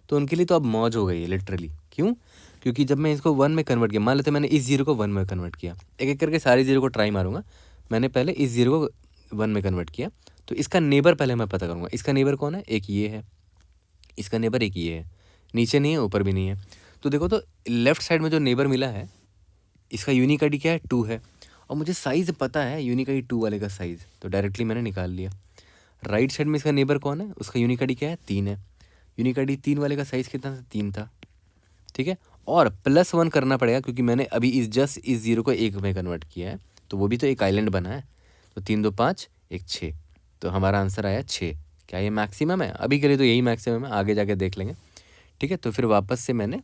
A: तो उनके लिए तो अब मौज हो गई है लिटरली। क्यों? क्योंकि जब मैं इसको 1 में कन्वर्ट किया, मान लेते मैंने इस ज़ीरो को 1 में कन्वर्ट किया, एक एक करके सारी ज़ीरो को ट्राई मारूंगा। मैंने पहले इस ज़ीरो को 1 में कन्वर्ट किया, तो इसका नेबर पहले मैं पता करूँगा। इसका नेबर कौन है? एक ये है, इसका नेबर एक ये है, नीचे नहीं है ऊपर भी नहीं है। तो देखो, तो लेफ्ट साइड में जो नेबर मिला है इसका यूनिक आईडी क्या है, 2 है, और मुझे साइज़ पता है यूनिक आईडी 2 वाले का साइज़, तो डायरेक्टली मैंने निकाल लिया। राइट साइड में इसका नेबर कौन है, उसका यूनिक आईडी क्या है, 3 है। यूनिक आईडी 3 वाले का साइज़ कितना था, 3 था। ठीक है, और +1 करना पड़ेगा क्योंकि मैंने अभी इस ज़ीरो को 1 में कन्वर्ट किया है, तो वो भी तो एक आइलैंड बना है। तो 3 2 5 1 6, तो हमारा आंसर आया 6। क्या ये मैक्सिमम है? अभी के लिए तो यही मैक्सिमम है, आगे जाके देख लेंगे। ठीक है, तो फिर वापस से मैंने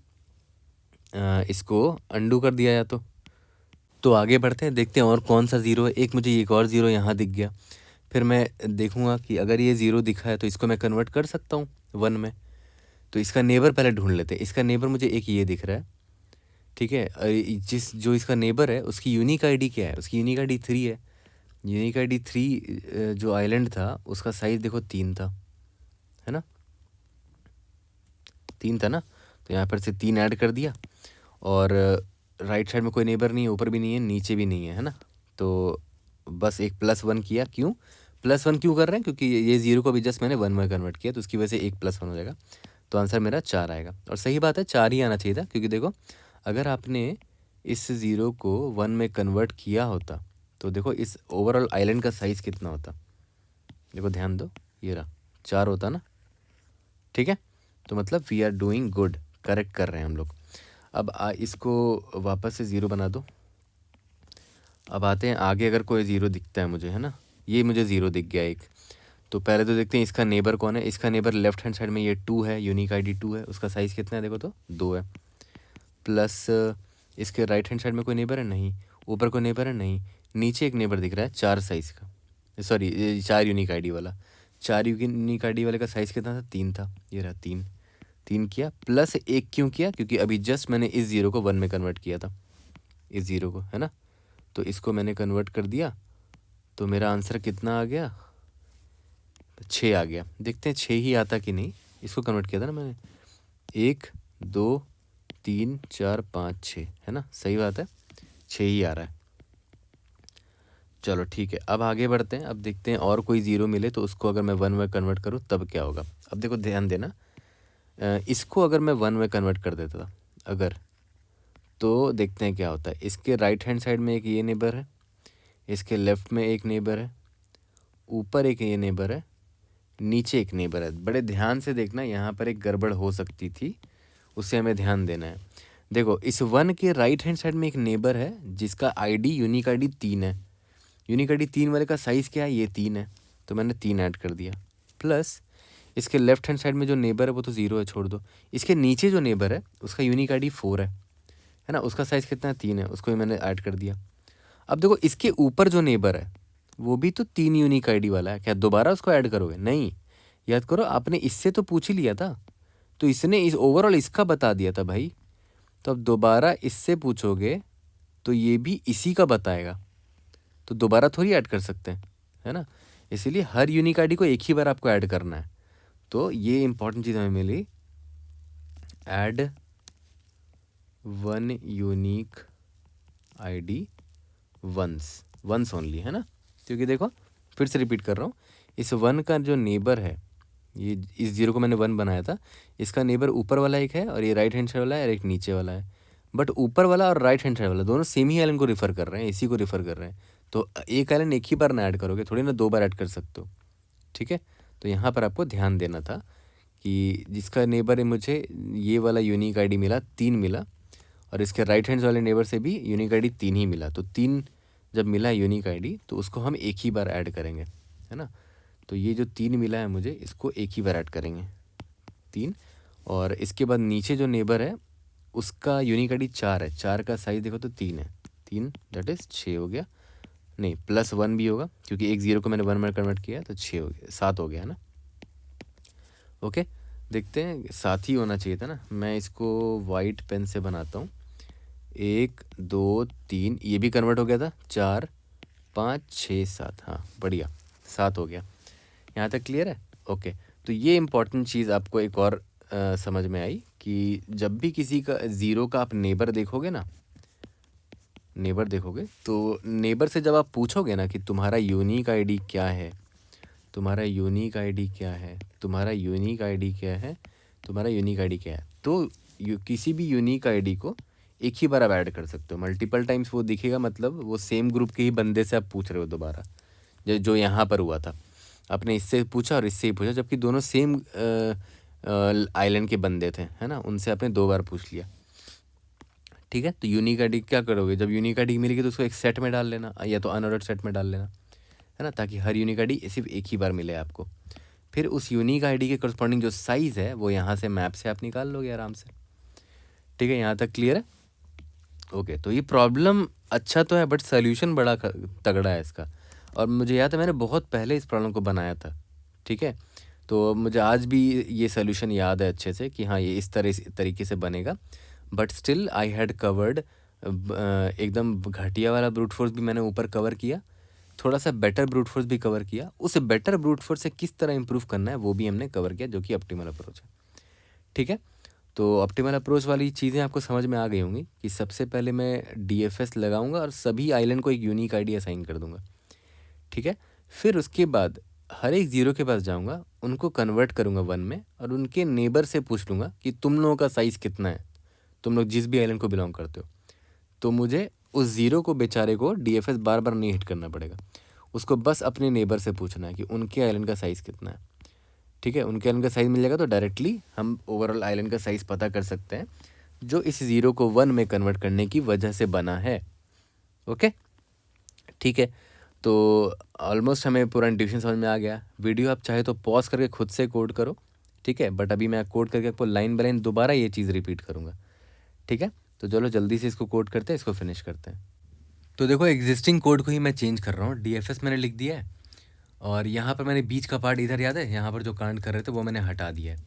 A: इसको अंडू कर दिया या तो आगे बढ़ते हैं, देखते हैं और कौन सा ज़ीरो है। एक मुझे एक और ज़ीरो यहाँ दिख गया, फिर मैं देखूँगा कि अगर ये ज़ीरो दिखा है तो इसको मैं कन्वर्ट कर सकता हूँ 1 में। तो इसका नेबर पहले ढूंढ लेते हैं। इसका नेबर मुझे एक ये दिख रहा है, ठीक है। जो इसका नेबर है उसकी यूनिक आईडी क्या है, उसकी यूनिक आईडी 3 है। यूनिक आईडी 3 जो आइलैंड था उसका साइज़ देखो 3 था, है ना, 3 था ना। तो यहाँ पर से 3 ऐड कर दिया, और राइट साइड में कोई नेबर नहीं है, ऊपर भी नहीं है, नीचे भी नहीं है ना। तो बस एक +1 किया। क्यों +1 क्यों कर रहे हैं? क्योंकि ये ज़ीरो को भी जस्ट मैंने 1 में कन्वर्ट किया, तो उसकी वजह से एक +1 हो जाएगा। तो आंसर मेरा 4 आएगा, और सही बात है 4 ही आना चाहिए था, क्योंकि देखो अगर आपने इस ज़ीरो को 1 में कन्वर्ट किया होता तो देखो इस ओवरऑल आइलैंड का साइज़ कितना होता। देखो ध्यान दो, ये रहा 4 होता ना। ठीक है, तो मतलब we are doing good, correct कर रहे हैं हम लोग। अब इसको वापस से ज़ीरो बना दो। अब आते हैं आगे, अगर कोई ज़ीरो दिखता है मुझे, है ना, ये मुझे ज़ीरो दिख गया एक। तो पहले तो देखते हैं इसका नेबर कौन है। इसका नेबर लेफ्ट हैंड साइड में ये 2 है, यूनिक आईडी 2 है, उसका साइज़ कितना है देखो तो 2 है। प्लस इसके राइट हैंड साइड में कोई नेबर है नहीं, ऊपर कोई नेबर है नहीं, नीचे एक नेबर दिख रहा है 4 साइज़ का, सॉरी 4 यूनिक आईडी वाला। 4 यूनिक आईडी वाले का साइज़ कितना था, 3 था, ये रहा 3 किया। प्लस 1 क्यों किया? क्योंकि अभी जस्ट मैंने इस ज़ीरो को 1 में कन्वर्ट किया था, इस ज़ीरो को, है ना। तो इसको मैंने कन्वर्ट कर दिया, तो मेरा आंसर कितना आ गया, 6 आ गया। देखते हैं 6 ही आता कि नहीं। इसको कन्वर्ट किया था ना मैंने, 1 2 3 4 5 6, है ना, सही बात है, 6 ही आ रहा है। चलो ठीक है, अब आगे बढ़ते हैं। अब देखते हैं और कोई ज़ीरो मिले तो उसको अगर मैं 1 में कन्वर्ट करूँ तब क्या होगा। अब देखो ध्यान देना, इसको अगर मैं 1 में कन्वर्ट कर देता था अगर, तो देखते हैं क्या होता है। इसके राइट हैंड साइड में एक ये नेबर है, इसके लेफ़्ट में एक नेबर है, ऊपर एक ये नेबर है, नीचे एक नेबर है। बड़े ध्यान से देखना, यहाँ पर एक गड़बड़ हो सकती थी, उससे हमें ध्यान देना है। देखो इस 1 के राइट हैंड साइड में एक नेबर है जिसका आईडी यूनिक आईडी 3 है। यूनिक आईडी 3 वाले का साइज़ क्या है, ये 3 है, तो मैंने 3 ऐड कर दिया। प्लस इसके लेफ्ट हैंड साइड में जो नेबर है वो तो 0 है, छोड़ दो। इसके नीचे जो नेबर है उसका यूनिक आईडी 4 है ना, उसका साइज़ कितना है, 3 है, उसको भी मैंने ऐड कर दिया। अब देखो इसके ऊपर जो नेबर है वो भी तो 3 यूनिक आईडी वाला है, क्या दोबारा उसको ऐड करोगे? नहीं, याद करो आपने इससे तो पूछ ही लिया था, तो इसने इस ओवरऑल इसका बता दिया था भाई, तो अब दोबारा इससे पूछोगे तो ये भी इसी का बताएगा, तो दोबारा थोड़ी ऐड कर सकते हैं, है ना। इसीलिए हर यूनिक आईडी को एक ही बार आपको ऐड करना है। तो ये इंपॉर्टेंट चीज़ हमें मिली, add 1 unique ID once only, है ना। क्योंकि देखो फिर से रिपीट कर रहा हूँ, इस 1 का जो नेबर है, ये इस 0 को मैंने 1 बनाया था, इसका नेबर ऊपर वाला एक है और ये राइट हैंड साइड वाला है और एक नीचे वाला है। बट ऊपर वाला और राइट हैंड साइड वाला दोनों सेम ही आइलैंड को रिफ़र कर रहे हैं, इसी को रिफ़र कर रहे हैं। तो एक आइलैंड एक ही बार ना ऐड करोगे, थोड़ी ना 2 बार ऐड कर सकते हो, ठीक है। तो यहाँ पर आपको ध्यान देना था कि जिसका नेबर है मुझे ये वाला यूनिक आईडी मिला, 3 मिला, और इसके राइट हैंड वाले नेबर से भी यूनिक आईडी 3 ही मिला। तो 3 जब मिला यूनिक आईडी तो उसको हम एक ही बार ऐड करेंगे, है ना। तो ये जो 3 मिला है मुझे, इसको एक ही बार ऐड करेंगे 3। और इसके बाद नीचे जो नेबर है उसका यूनिक आईडी 4 है, 4 का साइज़ देखो तो 3 है, 3 दैट इज़ 6 हो गया, नहीं +1 भी होगा क्योंकि एक 0 को मैंने 1 में कन्वर्ट किया, तो 6 हो गया, 7 हो गया, है ना। ओके, देखते हैं, 7 ही होना चाहिए था ना। मैं इसको वाइट पेन से बनाता हूँ। 1 2 3, ये भी कन्वर्ट हो गया था, 4 5 6 7, हाँ बढ़िया, 7 हो गया। यहाँ तक क्लियर है? ओके, तो ये इम्पॉर्टेंट चीज़ आपको एक और समझ में आई कि जब भी किसी का 0 का आप नेबर देखोगे ना, नेबर देखोगे तो नेबर से जब आप पूछोगे ना कि तुम्हारा यूनिक आईडी क्या है, तुम्हारा यूनिक आईडी क्या है, तुम्हारा यूनिक आईडी क्या है, तुम्हारा यूनिक आईडी क्या है, तो किसी भी यूनिक आईडी को एक ही बार आप ऐड कर सकते हो। मल्टीपल टाइम्स वो दिखेगा, मतलब वो सेम ग्रुप के ही बंदे से आप पूछ रहे हो दोबारा, जो यहाँ पर हुआ था, आपने इससे पूछा और इससे ही पूछा, जबकि दोनों सेम आइलैंड के बंदे थे, है ना, उनसे आपने 2 बार पूछ लिया, ठीक है। तो यूनिक आईडी क्या करोगे, जब यूनिक आईडी मिलेगी तो उसको एक सेट में डाल लेना या तो अनऑर्डर्ड सेट में डाल लेना, है ना, ताकि हर यूनिक आईडी सिर्फ एक ही बार मिले आपको। फिर उस यूनिक आईडी के करस्पॉन्डिंग जो साइज़ है वो यहाँ से मैप से आप निकाल लोगे आराम से, ठीक है। यहाँ तक क्लियर है? ओके, तो ये प्रॉब्लम अच्छा तो है बट सोल्यूशन बड़ा तगड़ा है इसका, और मुझे याद है मैंने बहुत पहले इस प्रॉब्लम को बनाया था, ठीक है। तो मुझे आज भी ये सोल्यूशन याद है अच्छे से कि हाँ ये इस तरीके से बनेगा, but still I had covered, एकदम घटिया वाला ब्रूट फोर्स भी मैंने ऊपर कवर किया, थोड़ा सा बेटर ब्रूट फोर्स भी कवर किया, उस बेटर ब्रूट फोर्स से किस तरह इंप्रूव करना है वो भी हमने कवर किया, जो कि ऑप्टिमल अप्रोच है, ठीक है। तो ऑप्टिमल अप्रोच वाली चीज़ें आपको समझ में आ गई होंगी कि सबसे पहले मैं डीएफएस लगाऊंगा और सभी आइलैंड को एक यूनिक आईडी असाइन कर दूंगा, ठीक है। फिर उसके बाद हर एक 0 के पास जाऊंगा, उनको कन्वर्ट करूंगा 1 में और उनके नेबर से पूछ लूँगा कि तुम लोगों का साइज़ कितना है, तुम लोग जिस भी आइलैंड को बिलोंग करते हो। तो मुझे उस 0 को बेचारे को डीएफएस बार बार नहीं हिट करना पड़ेगा, उसको बस अपने नेबर से पूछना है कि उनके आइलैंड का साइज़ कितना है, ठीक है। उनके आइलैंड का साइज़ मिल जाएगा तो डायरेक्टली हम ओवरऑल आइलैंड का साइज़ पता कर सकते हैं, जो इस 0 को 1 में कन्वर्ट करने की वजह से बना है, ओके, ठीक है। तो ऑलमोस्ट हमें पूरा इंट्यूशन समझ में आ गया। वीडियो आप चाहे तो पॉज करके खुद से कोड करो, ठीक है, बट अभी मैं कोड करके आपको लाइन बाय लाइन दोबारा ये चीज़ रिपीट करूँगा, ठीक है। तो चलो जल्दी से इसको कोड करते हैं, इसको फिनिश करते हैं। तो देखो एग्जिस्टिंग कोड को ही मैं चेंज कर रहा हूँ, डीएफएस मैंने लिख दिया है और यहाँ पर मैंने बीच का पार्ट, इधर याद है यहाँ पर जो कांड कर रहे थे वो मैंने हटा दिया है,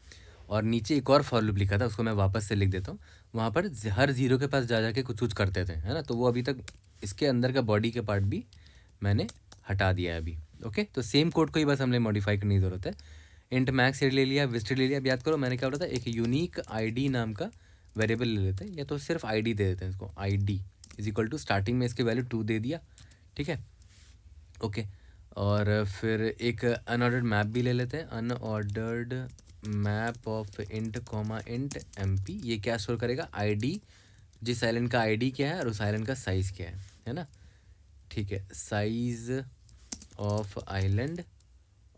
A: और नीचे एक और फॉर लूप लिखा था उसको मैं वापस से लिख देता हूँ। वहाँ पर हर 0 के पास जा जाके कुछ कुछ करते थे, है ना, तो वो अभी तक इसके अंदर का बॉडी के पार्ट भी मैंने हटा दिया है अभी, ओके। तो सेम कोड को ही बस हमें मॉडिफाई करने की ज़रूरत है। इंट मैक्स ले लिया, विजिट ले लिया। अब याद करो मैंने क्या बोला था, एक यूनिक आईडी नाम का वेरिएबल ले लेते हैं, या तो सिर्फ आईडी दे देते हैं इसको, ID is equal to starting में इसके वैल्यू 2 दे दिया, ठीक है, ओके। और फिर एक अनऑर्डर्ड मैप भी ले लेते हैं, unordered map of int comma int MP. ये क्या स्टोर करेगा, आईडी, जिस आइलैंड का आईडी क्या है और उस आइलैंड का साइज़ क्या है ना, ठीक है, साइज़ ऑफ आइलैंड,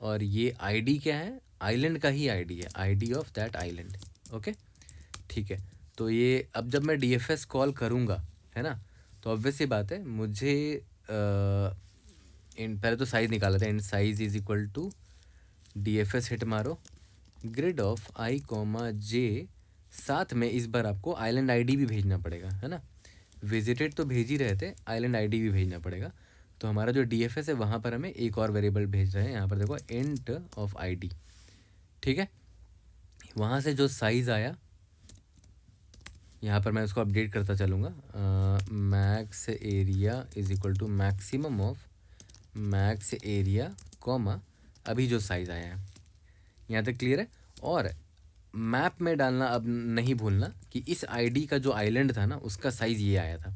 A: और ये आईडी क्या है, आइलैंड का ही आईडी है, ID of that island, okay, ठीक है। तो ये अब जब मैं डीएफएस कॉल करूँगा, है ना, तो ऑब्वियस सी बात है मुझे पहले तो साइज़ निकाला था, int size is equal to DFS hit मारो grid of i comma j, साथ में इस बार आपको आइलैंड आईडी भी भेजना पड़ेगा, है ना। विजिटेड तो भेज ही रहे थे, आइलैंड आईडी भी भेजना पड़ेगा। तो हमारा जो डीएफएस है वहाँ पर हमें एक और वेरिएबल भेज रहे हैं, यहाँ पर देखो इंट ऑफ आईडी, ठीक है। वहाँ से जो साइज़ आया यहाँ पर मैं उसको अपडेट करता चलूँगा, max area is equal to maximum of max area comma अभी जो साइज़ आया है। यहाँ तक क्लियर है। और मैप में डालना अब नहीं भूलना कि इस आईडी का जो आइलैंड था ना उसका साइज़ ये आया था,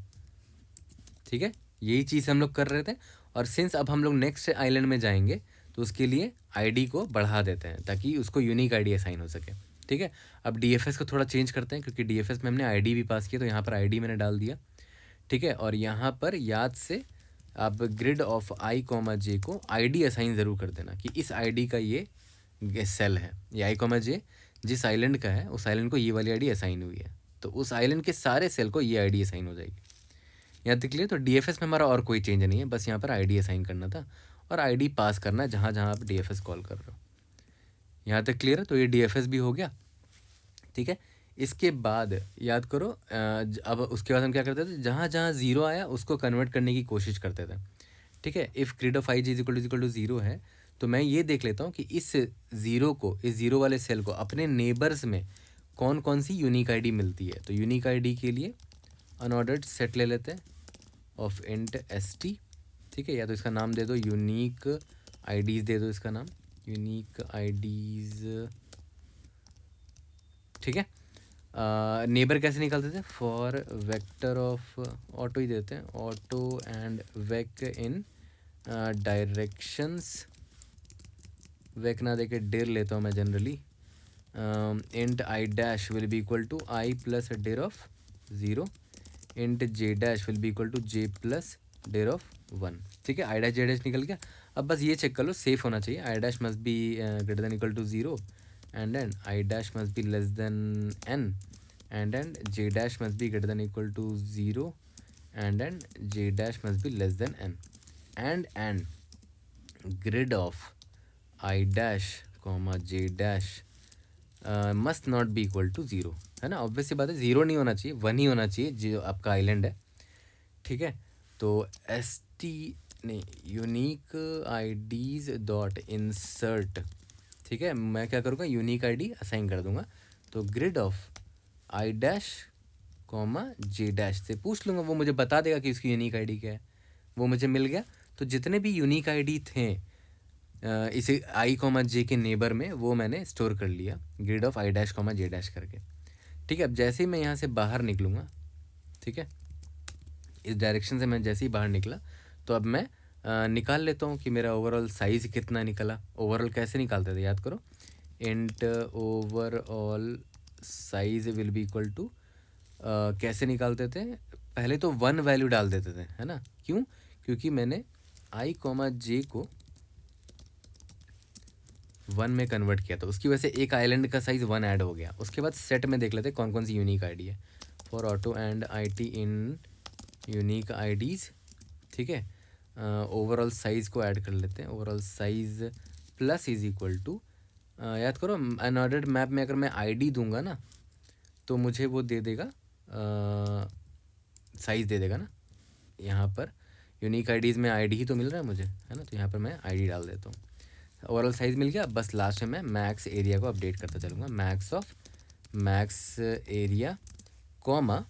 A: ठीक है। यही चीज़ हम लोग कर रहे थे। और सिंस अब हम लोग नेक्स्ट आइलैंड में जाएंगे तो उसके लिए आईडी को बढ़ा देते हैं ताकि उसको यूनिक आईडी असाइन हो सके, ठीक है। अब डीएफएस को थोड़ा चेंज करते हैं क्योंकि डीएफएस में हमने आईडी भी पास किया, तो यहाँ पर आईडी मैंने डाल दिया, ठीक है। और यहाँ पर याद से आप ग्रिड ऑफ आई कॉमा जे को आईडी असाइन ज़रूर कर देना कि इस आईडी का ये सेल है, ये आई कॉमा जे जिस आइलैंड का है उस आइलैंड को ये वाली आईडी असाइन हुई है, तो उस आइलैंड के सारे सेल को ये आईडी असाइन हो जाएगी। यहाँ तक क्लियर। तो डीएफएस में हमारा और कोई चेंज नहीं है, बस यहाँ पर आईडी असाइन करना था और आईडी पास करना है जहाँ जहाँ आप डीएफएस कॉल कर रहे हो। यहाँ तक क्लियर है। तो ये डीएफएस भी हो गया, ठीक है। इसके बाद याद करो, अब उसके बाद हम क्या करते थे, जहाँ जहाँ ज़ीरो आया उसको कन्वर्ट करने की कोशिश करते थे, ठीक है। If grid of i j is equal to zero है तो मैं ये देख लेता हूँ कि इस ज़ीरो को, इस ज़ीरो वाले सेल को अपने नेबर्स में कौन कौन सी यूनिक आईडी मिलती है। तो यूनिक आईडी के लिए अनऑर्डर्ड सेट ले लेते हैं ऑफ इंट एस टी, ठीक है। या तो इसका नाम दे दो यूनिक आईडीज़, दे दो इसका नाम यूनिक आईडीज़, ठीक है। नेबर कैसे निकालते थे, फॉर वेक्टर ऑफ ऑटो ही देते हैं, auto and vec in directions, vec ना देके डेर लेता हूँ मैं generally, int i dash will be equal to i plus dir of zero, int j dash will be equal to j plus dir of one, ठीक है। I dash J dash निकल गया। अब बस ये चेक कर लो सेफ होना चाहिए, i dash must be greater than equal to zero and then I dash must be less than n and then j dash must be greater than equal to 0 and then j dash must be less than n and grid of I dash comma j dash must not be equal to 0, है ना। Obvious सी बात है, 0 नहीं होना चाहिए, 1 ही होना चाहिए जो आपका आइलैंड है, ठीक है। तो एस टी नहीं, unique IDs dot insert, ठीक है। मैं क्या करूँगा, यूनिक आईडी असाइन कर दूंगा। तो grid of I dash comma J dash से पूछ लूँगा, वो मुझे बता देगा कि उसकी यूनिक आईडी क्या है, वो मुझे मिल गया। तो जितने भी यूनिक आईडी थे इसे आई कॉमा जे के नेबर में, वो मैंने स्टोर कर लिया grid of I dash comma J dash करके, ठीक है। अब जैसे ही मैं यहाँ से बाहर निकलूँगा, ठीक है, इस डायरेक्शन से मैं जैसे ही बाहर निकला तो अब मैं निकाल लेता हूँ कि मेरा ओवरऑल साइज़ कितना निकला। ओवरऑल कैसे निकालते थे, याद करो, int overall size will be equal to, कैसे निकालते थे, पहले तो 1 वैल्यू डाल देते थे, है ना। क्यों, क्योंकि मैंने आई कॉमा जे को 1 में कन्वर्ट किया था, उसकी वजह से एक आइलैंड का साइज़ 1 ऐड हो गया। उसके बाद सेट में देख लेते कौन कौन सी यूनिक आईडी है, for auto and i t in unique IDs, ठीक है। ओवरऑल साइज़ को ऐड कर लेते हैं, overall size plus is equal to, याद करो अनऑर्डर्ड मैप में अगर मैं आईडी दूंगा ना तो मुझे वो दे देगा, साइज़ दे देगा ना। यहाँ पर यूनिक आईडीज़ में आईडी ही तो मिल रहा है मुझे, है ना। तो यहाँ पर मैं आईडी डाल देता हूँ, ओवरऑल साइज़ मिल गया। बस लास्ट में मैं मैक्स एरिया को अपडेट करता चलूँगा, max of max area comma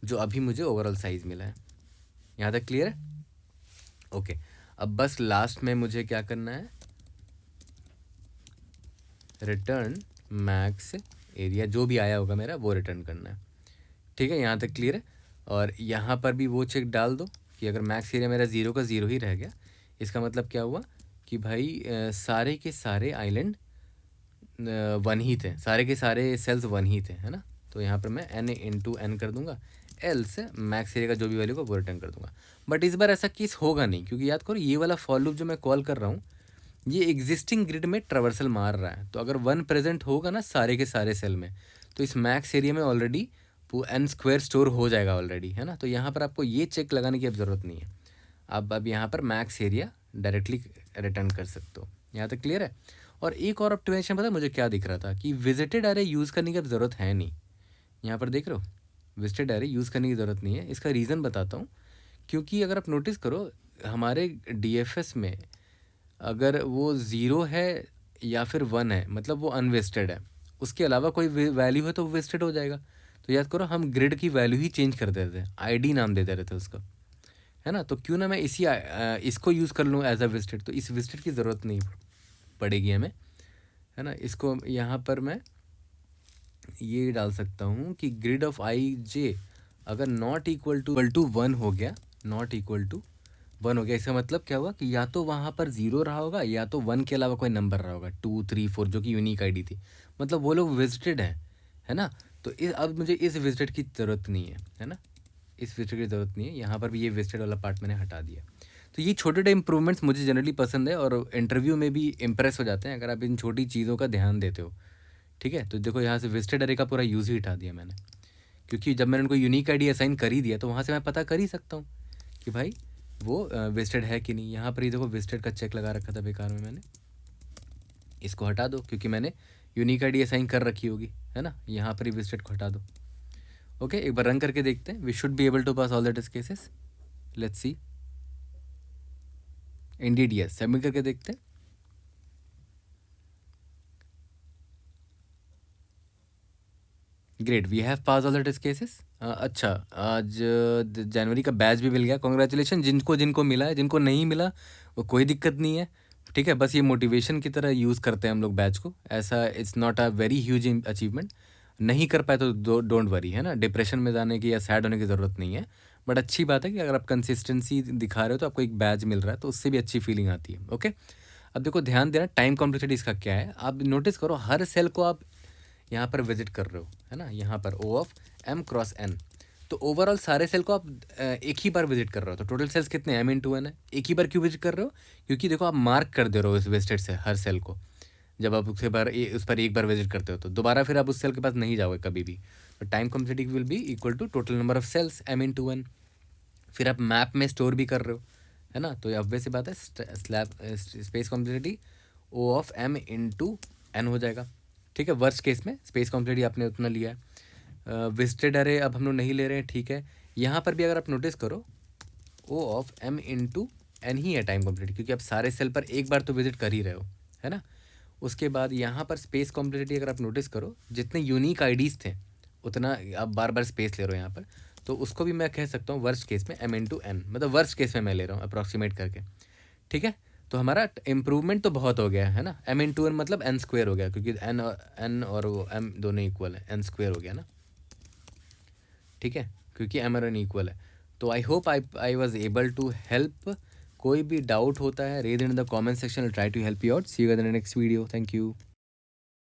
A: जो अभी मुझे ओवरऑल साइज़ मिला है। यहाँ तक क्लियर है, ओके। अब बस लास्ट में मुझे क्या करना है, रिटर्न मैक्स एरिया, जो भी आया होगा मेरा वो रिटर्न करना है, ठीक है। यहाँ तक क्लियर है। और यहाँ पर भी वो चेक डाल दो कि अगर मैक्स एरिया मेरा 0 का 0 ही रह गया, इसका मतलब क्या हुआ कि भाई सारे के सारे आइलैंड 1 ही थे, सारे के सारे सेल्स 1 ही थे, है ना। तो यहाँ पर मैं n इंटू एन कर दूंगा, एल्स मैक्स एरिया का जो भी वैल्यू को वो रिटर्न कर दूंगा। बट इस बार ऐसा केस होगा नहीं, क्योंकि याद करो ये वाला फॉर लूप जो मैं कॉल कर रहा हूँ ये एग्जिस्टिंग ग्रिड में ट्रावर्सल मार रहा है। तो अगर 1 प्रेजेंट होगा ना सारे के सारे सेल में, तो इस मैक्स एरिया में ऑलरेडी n स्क्वायर स्टोर हो जाएगा ऑलरेडी, है ना। तो यहाँ पर आपको ये चेक लगाने की अब ज़रूरत नहीं है, आप अब यहाँ पर मैक्स एरिया डायरेक्टली रिटर्न कर सकते हो। यहाँ तक क्लियर है। और एक और ऑप्टिमाइजेशन पता है मुझे क्या दिख रहा था कि विजिटेड अरे यूज़ करने की अब ज़रूरत है नहीं। यहाँ पर देख रहे हो विजिटेड एरे यूज़ करने की ज़रूरत नहीं है। इसका रीज़न बताता हूँ, क्योंकि अगर आप नोटिस करो हमारे डीएफएस में अगर वो 0 है या फिर 1 है, मतलब वो अनवेस्टेड है, उसके अलावा कोई वैल्यू है तो वो वेस्टेड हो जाएगा। तो याद करो हम ग्रिड की वैल्यू ही चेंज कर देते थे, आईडी नाम देते रहते उसका, है ना। तो क्यों ना मैं इसको यूज़ कर लूँ एज अ वेस्टेड, तो इस वेस्टेड की ज़रूरत नहीं पड़ेगी हमें, है ना। इसको यहाँ पर मैं ये डाल सकता हूँ कि ग्रिड ऑफ आई जे अगर नॉट इक्वल टू 1 हो गया, नॉट इक्वल टू 1 हो गया, इसका मतलब क्या हुआ कि या तो वहाँ पर 0 रहा होगा या तो 1 के अलावा कोई नंबर रहा होगा, 2 3 4 जो कि यूनिक आईडी थी, मतलब वो लोग विजिटेड हैं, है ना। तो अब मुझे इस विजिटेड की ज़रूरत नहीं है ना, इस विजिटेड की ज़रूरत नहीं है। यहाँ पर भी ये विजिटेड वाला पार्ट मैंने हटा दिया। तो ये छोटे छोटे इंप्रूवमेंट्स मुझे जनरली पसंद है और इंटरव्यू में भी इम्प्रेस हो जाते हैं अगर आप इन छोटी चीज़ों का ध्यान देते हो, ठीक है। तो देखो यहाँ से वेस्टेड एरे का पूरा यूज़ ही हटा दिया मैंने, क्योंकि जब मैंने उनको यूनिक आईडी असाइन कर ही दिया तो वहाँ से मैं पता कर ही सकता हूँ कि भाई वो वेस्टेड है कि नहीं। यहाँ पर ही देखो वेस्टेड का चेक लगा रखा था बेकार में मैंने, इसको हटा दो क्योंकि मैंने यूनिक आईडी असाइन कर रखी होगी, है ना। यहाँ पर ही वेस्टेड को हटा दो। ओके, एक बार रन करके देखते हैं। We should be able to pass all the test cases. Let's see, indeed yes. Submit करके देखते हैं। Great, we have pass all the test cases. अच्छा, आज जनवरी का बैच भी मिल गया, कॉन्ग्रेचुलेशन। जिनको जिनको मिला है, जिनको नहीं मिला वो कोई दिक्कत नहीं है, ठीक है। बस ये मोटिवेशन की तरह यूज़ करते हैं हम लोग बैच को, ऐसा it's not a very huge achievement. नहीं कर पाए तो डोंट वरी, है ना। डिप्रेशन में जाने की या सैड होने की ज़रूरत नहीं है। बट अच्छी बात है कि अगर आप कंसिस्टेंसी दिखा रहे हो तो आपको एक बैच मिल रहा है, तो उससे भी अच्छी फीलिंग आती है। ओके, अब देखो ध्यान देना टाइम कॉम्प्लेक्सिटी इसका क्या है। आप नोटिस करो हर सेल को आप यहाँ पर विजिट कर रहे हो, है ना। यहाँ पर O of M cross N, तो ओवरऑल सारे सेल को आप एक ही बार विजिट कर रहे हो। तो टोटल सेल्स कितने, M इंटू N है। एक ही बार क्यों विजिट कर रहे हो, क्योंकि देखो आप मार्क कर दे रहे हो इस वेस्टेड से हर सेल को। जब आप उस पर एक बार विजिट करते हो तो दोबारा फिर आप उस सेल के पास नहीं जाओगे कभी भी। तो time complexity will be equal to total number of cells M into N। फिर आप मैप में स्टोर भी कर रहे हो, है ना। तो ये ऑब्वियस सी बात है, space complexity O of M into N हो जाएगा, ठीक है। वर्स्ट केस में स्पेस कॉम्प्लेक्सिटी आपने उतना लिया है। विजिटेड अरे अब हम लोग नहीं ले रहे हैं, ठीक है। यहाँ पर भी अगर आप नोटिस करो O of M into N ही है टाइम कॉम्प्लेक्सिटी, क्योंकि आप सारे सेल पर एक बार तो विजिट कर ही रहे हो, है ना। उसके बाद यहाँ पर स्पेस कॉम्प्लेक्सिटी अगर आप नोटिस करो, जितने यूनिक आईडीज़ थे उतना आप बार बार स्पेस ले रहे हो यहाँ पर, तो उसको भी मैं कह सकता हूँ वर्स्ट केस में M इंटू N, मतलब वर्स्ट केस में मैं ले रहा हूँ अप्रॉक्सीमेट करके, ठीक है। तो हमारा इम्प्रूवमेंट तो बहुत हो गया है ना। M इंटू N मतलब N स्क्वेयर हो गया, क्योंकि N और वो M दोनों इक्वल है, N स्क्वेयर हो गया ना, ठीक है, क्योंकि M और N इक्वल है। तो I hope I was able to help. कोई भी डाउट होता है raise in the comment section, try to help you out. See you in the next video. Thank you.